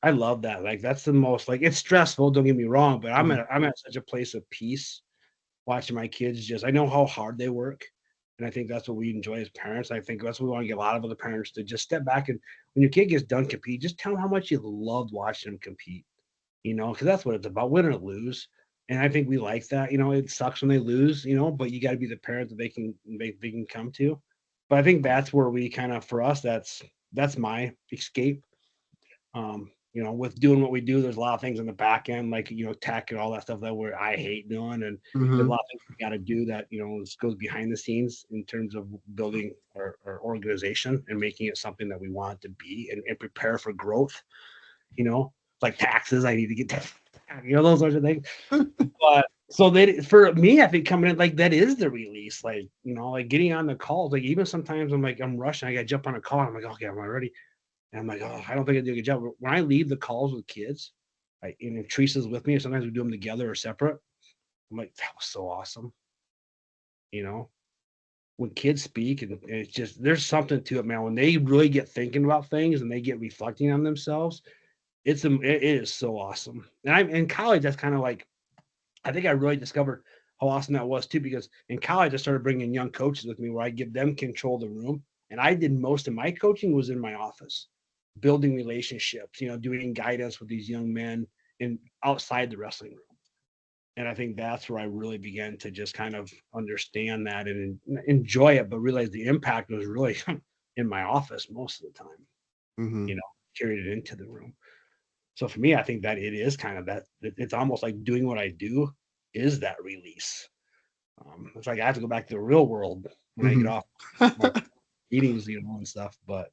I love that. Like that's the most like it's stressful. Don't get me wrong, but I'm at such a place of peace watching my kids. I know how hard they work, and I think that's what we enjoy as parents. I think that's what we want to get a lot of other parents to just step back and when your kid gets done compete, just tell them how much you loved watching them compete. Because that's what it's about, win or lose. And I think we like that. It sucks when they lose, but you got to be the parent that they can come to. But I think that's where we kind of for us that's my escape. With doing what we do, there's a lot of things in the back end, like tech and all that stuff that I hate doing, and there's a lot of things we got to do that goes behind the scenes in terms of building our organization and making it something that we want it to be and prepare for growth. Like taxes, I need to get those sorts of things. But so for me, I think coming in like that is the release, like like getting on the calls, like even sometimes I'm rushing, I got to jump on a call. I'm like, okay, am I ready? And I'm like, oh, I don't think I did a good job. When I leave the calls with kids, and if Teresa's with me, or sometimes we do them together or separate, I'm like, that was so awesome. When kids speak, and it's just, there's something to it, man. When they really get thinking about things and they get reflecting on themselves, it is so awesome. And I'm in college, that's kind of like, I think I really discovered how awesome that was too, because in college, I started bringing young coaches with me where I give them control of the room. And I did most of my coaching was in my office, building relationships, doing guidance with these young men and outside the wrestling room. And I think that's where I really began to just kind of understand that and enjoy it, but realize the impact was really in my office most of the time, carried it into the room. So for me, I think that it is kind of that it's almost like doing what I do is that release. It's like I have to go back to the real world when I get off my meetings, and stuff. But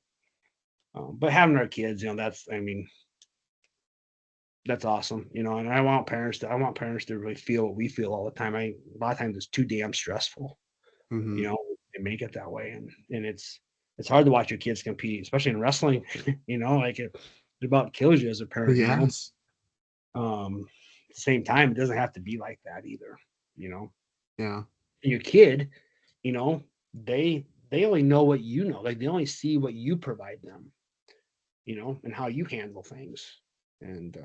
having our kids, that's awesome, and I want parents to really feel what we feel all the time. A lot of times it's too damn stressful, Mm-hmm. they make it that way, and it's hard to watch your kids compete, especially in wrestling. Like it about kills you as a parent. Yes. At the same time, it doesn't have to be like that either. You know, Yeah. your kid, you know, they only know what you know. Like they only see what you provide them, and how you handle things. And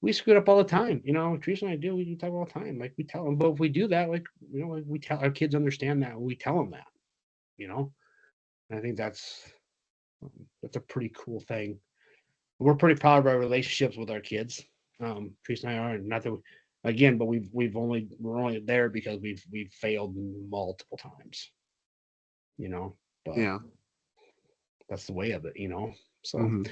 we screw it up all the time. Teresa and I do. We talk all the time. Like we tell them, but if we do that, like we tell our kids understand that. We tell them that. You know, and I think that's a pretty cool thing. We're pretty proud of our relationships with our kids. Teresa and I are not that. Again, but we're only there because we've failed multiple times. But Yeah. that's the way of it. So Mm-hmm.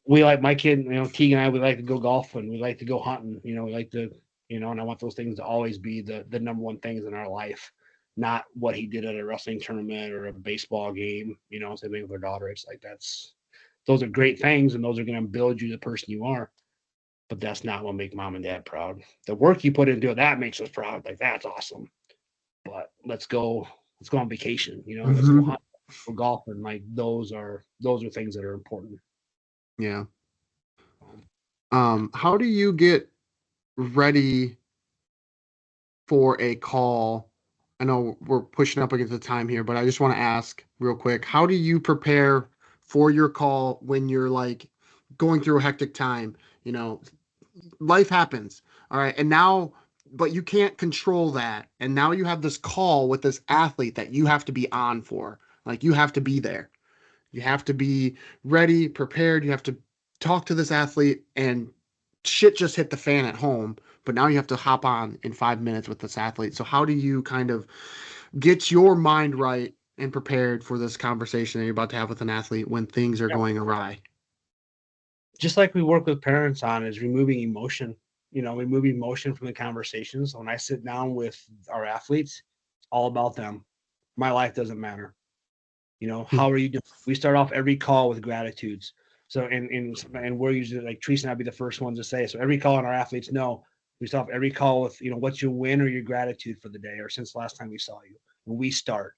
we like my kid, Teagan and I, we like to go golfing, we like to go hunting, we like to, and I want those things to always be the number one things in our life, not what he did at a wrestling tournament or a baseball game. Same thing with our daughter. It's like those are great things, and those are going to build you the person you are. But that's not what make mom and dad proud. The work you put into it, that makes us proud. Like that's awesome. But let's go on vacation. Let's go Mm-hmm. hunt, go golfing. Like those are things that are important. Yeah. How do you get ready for a call? I know we're pushing up against the time here, but I just want to ask real quick, how do you prepare for your call when you're like going through a hectic time? Life happens. All right. And now, but you can't control that. And now you have this call with this athlete that you have to be on for. Like you have to be there. You have to be ready, prepared. You have to talk to this athlete, and shit just hit the fan at home. But now you have to hop on in 5 minutes with this athlete. So, how do you kind of get your mind right and prepared for this conversation that you're about to have with an athlete when things are going awry? Just like we work with parents on is removing emotion, removing emotion from the conversations. When I sit down with our athletes, it's all about them. My life doesn't matter. How are you doing? We start off every call with gratitudes. So and we're usually like Teresa and I'll be the first ones to say. So every call on our athletes know we start off every call with, what's your win or your gratitude for the day or since the last time we saw you. When we start.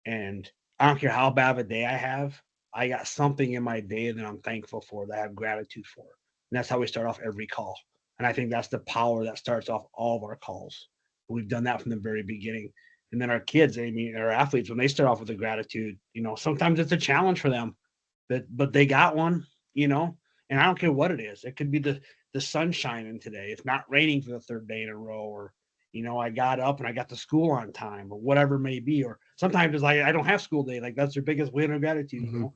And I don't care how bad of a day I have, I got something in my day that I'm thankful for, that I have gratitude for. And that's how we start off every call. And I think that's the power that starts off all of our calls. We've done that from the very beginning. And then our kids, our athletes, when they start off with a gratitude, sometimes it's a challenge for them, but they got one, and I don't care what it is. It could be the sun shining today. It's not raining for the third day in a row, or I got up and I got to school on time, or whatever it may be. Or sometimes it's like I don't have school day. Like that's their biggest win of gratitude, Mm-hmm.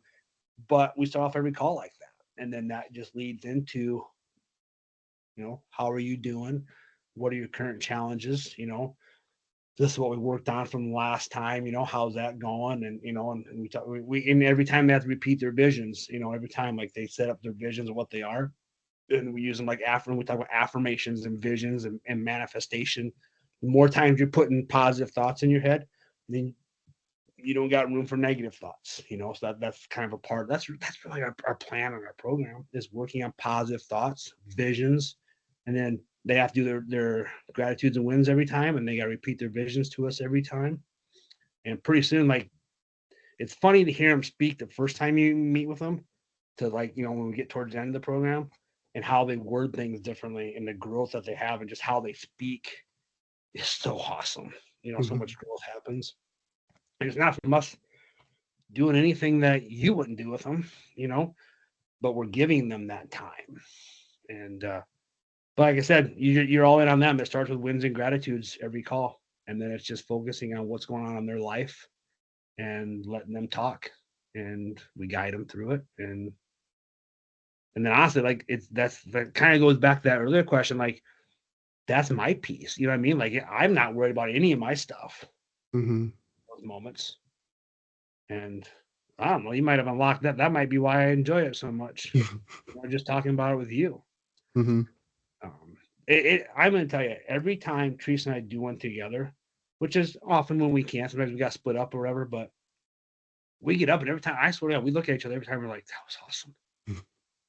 But we start off every call like that. And then that just leads into, how are you doing? What are your current challenges? This is what we worked on from last time. How's that going? And we talk, and every time they have to repeat their visions, every time like they set up their visions of what they are, and we use them like we talk about affirmations and visions and manifestation. The more times you're putting positive thoughts in your head, then you don't got room for negative thoughts. So that's kind of a part. That's really our plan on our program is working on positive thoughts, visions, and then they have to do their gratitudes and wins every time, and they got to repeat their visions to us every time. And pretty soon, like it's funny to hear them speak the first time you meet with them, to like when we get towards the end of the program, and how they word things differently, and the growth that they have, and just how they speak is so awesome. So Mm-hmm. much growth happens, and it's not from us doing anything that you wouldn't do with them, but we're giving them that time. And but like I said, you're all in on them. It starts with wins and gratitudes every call, and then it's just focusing on what's going on in their life and letting them talk, and we guide them through it. And then honestly, like that kind of goes back to that earlier question. Like that's my piece. You know what I mean? Like I'm not worried about any of my stuff. Mm-hmm. Those moments, and I don't know. You might have unlocked that. That might be why I enjoy it so much. Just talking about it with you. Mm-hmm. Um, I'm going to tell you, every time Teresa and I do one together, which is often when we can. Sometimes we got split up or whatever, but we get up and every time, I swear to God, we look at each other every time, we're like, that was awesome.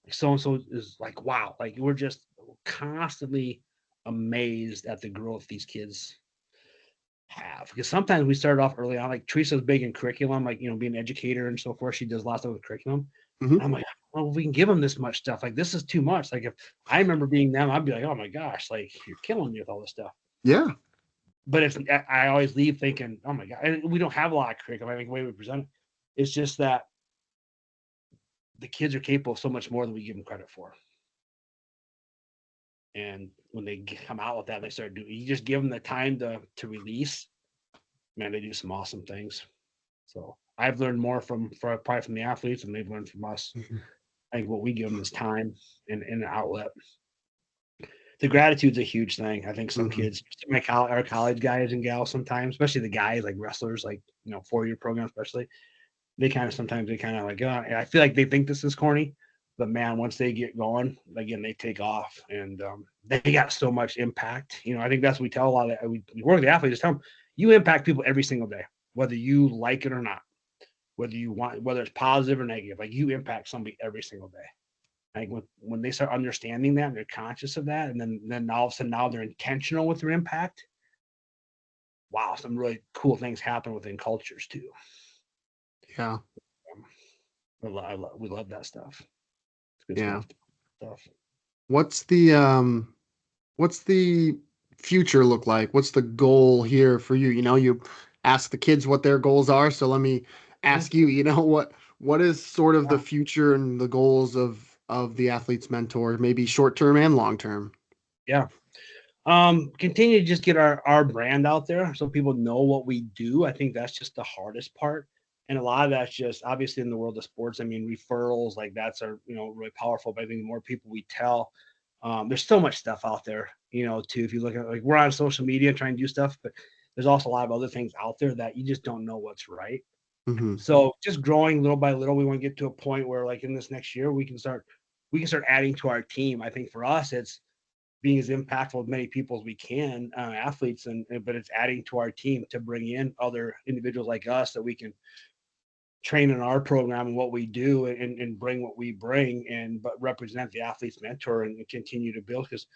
Like so and so is like, wow. Like we're just constantly amazed at the growth these kids have. Because sometimes we started off early on, like Teresa's big in curriculum, like, being an educator and so forth. She does lots of the curriculum. Mhm. And I'm like, well, we can give them this much stuff. Like, this is too much. Like, if I remember being them, I'd be like, oh my gosh, like, you're killing me with all this stuff. Yeah. But if I always leave thinking, oh my God, and we don't have a lot of curriculum. I think the way we present it, it's just that the kids are capable of so much more than we give them credit for. And when they come out with that, they start doing. You just give them the time to release. Man, they do some awesome things. So I've learned more probably from the athletes, and they've learned from us. Mhm. I think what we give them is time and an outlet. The gratitude's a huge thing. I think some Mhm. kids, our college guys and gals, sometimes, especially the guys like wrestlers, like 4-year program, especially, they kind of like, I feel like they think this is corny, but man, once they get going, again, they take off, and they got so much impact. I think that's what we tell a lot of we work with the athletes. Just tell them you impact people every single day, whether you like it or not, whether it's positive or negative. Like you impact somebody every single day. Like when they start understanding that and they're conscious of that, and then all of a sudden now they're intentional with their impact. Wow, some really cool things happen within cultures too. Yeah. Um, we love that stuff. It's good Yeah. stuff. What's the future look like? What's the goal here for you? You ask the kids what their goals are, so let me Mhm. ask you, what is sort of the Yeah. future and the goals of the athlete's mentor, maybe short term and long term? Yeah. Continue to just get our brand out there so people know what we do. I think that's just the hardest part. And a lot of that's just obviously in the world of sports. I mean, referrals like that's are really powerful. But I think the more people we tell, there's so much stuff out there, too. If you look at like we're on social media trying to do stuff, but there's also a lot of other things out there that you just don't know what's right. Hmm. So just growing little by little, we want to get to a point where like in this next year we can start adding to our team. I think for us it's being as impactful with many people as we can, athletes, but it's adding to our team to bring in other individuals like us that we can train in our program and what we do and bring what we bring and but represent the athlete's mentor and continue to build because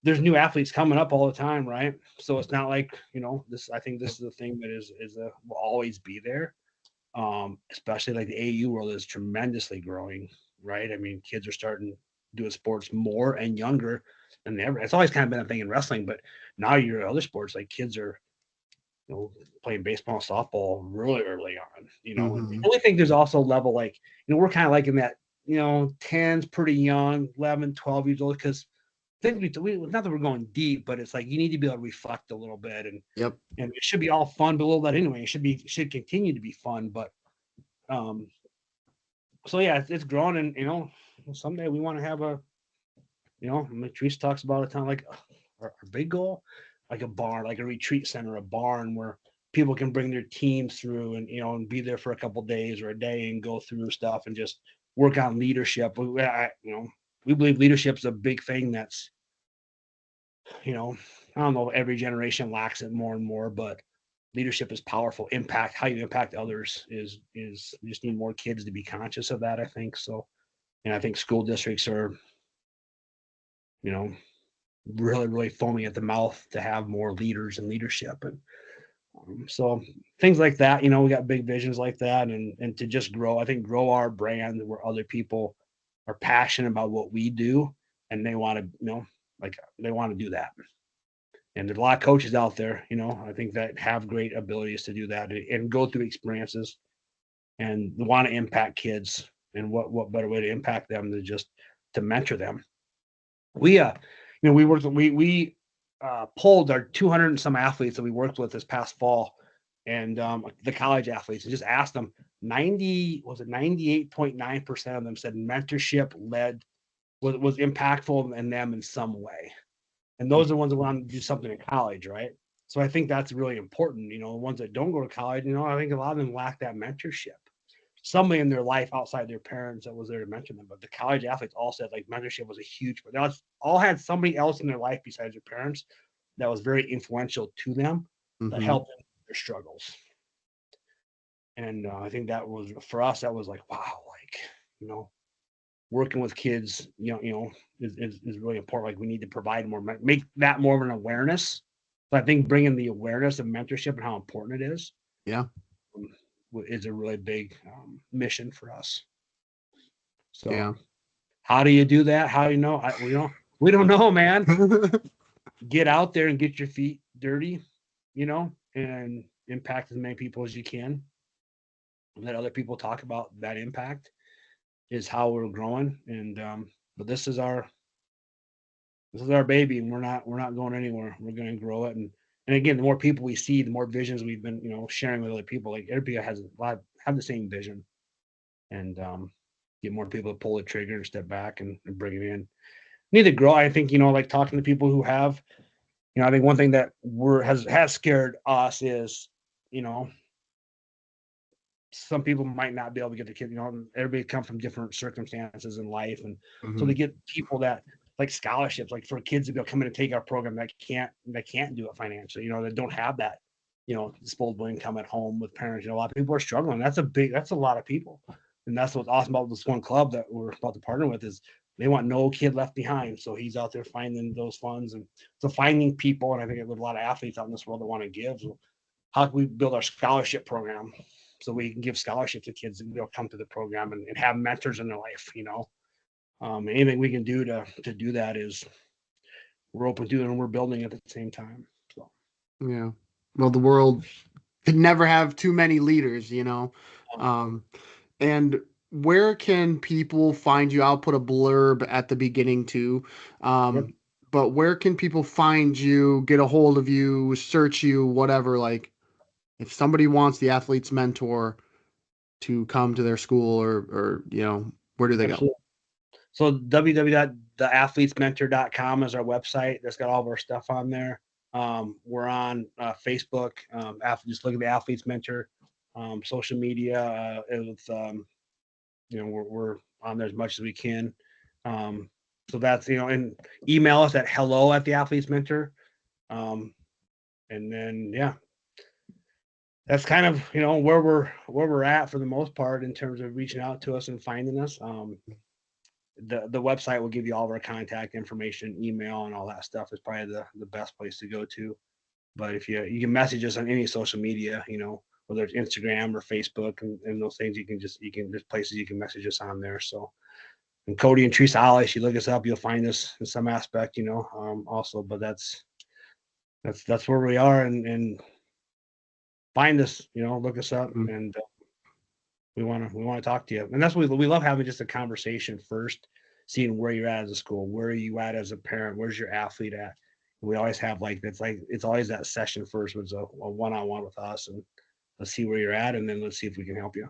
there's new athletes coming up all the time, right? So it's not like this. I think this is a thing that will always be there, especially like the AU world is tremendously growing, right? I mean, kids are starting doing sports more and younger than ever. It's always kind of been a thing in wrestling, but now you're other sports like kids are playing baseball and softball really early on, and I Hmm. really think there's also a level like we're kind of like in that 10's pretty young, 11, 12 years old because things not that we're going deep, but it's like you need to be able to reflect a little bit Yep. and it should be all fun, but a little bit anyway. It should continue to be fun, but um, so yeah, it's growing, and someday we want to have Teresa talks about it, kind of like our big goal, like a barn, like a retreat center, a barn where people can bring their teams through and be there for a couple days or a day and go through stuff and just work on leadership. We believe leadership's a big thing that's I don't know, every generation lacks it more and more, but leadership is powerful. Impact, how you impact others is you just need more kids to be conscious of that, I think. So, and I think school districts are, you know, really, really foaming at the mouth to have more leaders and leadership. And so things like that, we got big visions like that and to just grow, I think grow our brand where other people are passionate about what we do and they want to, like they want to do that. And there's a lot of coaches out there, I think that have great abilities to do that and go through experiences and want to impact kids. And what better way to impact them than just to mentor them? We worked we pulled our 200 and some athletes that we worked with this past fall, and the college athletes, and just asked them. 98.9% of them said mentorship led was impactful in them in some way. And those are the ones that want to do something in college, right? So I think that's really important. The ones that don't go to college, I think a lot of them lack that mentorship. Somebody in their life outside their parents that was there to mentor them. But the college athletes all said like mentorship was a huge, but they all had somebody else in their life besides their parents that was very influential to them that Hmm. helped them their struggles. And I think that was, for us, that was like, wow, like, you know, working with kids, is really important. Like we need to provide more, make that more of an awareness. So I think bringing the awareness of mentorship and how important it is, Yeah. Is a really big mission for us. So Yeah. how do you do that? How do you know? We don't know, man. Get out there and get your feet dirty, and impact as many people as you can. Let other people talk about that impact is how we're growing. And but this is our baby, and we're not going anywhere. We're going to grow it. And again, the more people we see, the more visions we've been, sharing with other people. Like everybody have the same vision, and get more people to pull the trigger and step back and bring it in. Need to grow. I think, like talking to people who have, I think one thing that has scared us is, some people might not be able to get the kid, everybody come from different circumstances in life. And so to get people that like scholarships, like for kids to be able to come in and take our program that can't do it financially, that don't have that, disposable income at home with parents. A lot of people are struggling. That's a lot of people. And that's what's awesome about this one club that we're about to partner with is they want no kid left behind. So he's out there finding those funds. And so finding people, and I think there's a lot of athletes out in this world that want to give. So how can we build our scholarship program so we can give scholarships to kids and they'll come to the program and have mentors in their life, anything we can do to do that is we're open to it, and we're building at the same time. So Yeah. Well, the world could never have too many leaders, and where can people find you? I'll put a blurb at the beginning too. But where can people find you, get a hold of you, search you, whatever? Like if somebody wants the athlete's mentor to come to their school or where do they go? So www.theathletesmentor.com is our website. That's got all of our stuff on there. We're on Facebook. Just look at the Athletes Mentor. Social media. We're on there as much as we can. So that's, and email us at hello@theathletesmentor. And then, that's kind of, where we're at for the most part in terms of reaching out to us and finding us. The website will give you all of our contact information, email, and all that stuff is probably the best place to go to. But if you can message us on any social media, whether it's Instagram or Facebook and those things, there's places you can message us on there. So, and Cody and Teresa Alesch, you look us up, you'll find us in some aspect, also. But that's where we are, and find us, look us up, and we want to talk to you. And that's what we love, having just a conversation first, seeing where you're at as a school, where are you at as a parent, where's your athlete at. We always have it's always that session first, was a one-on-one with us, and let's see where you're at, and then let's see if we can help you.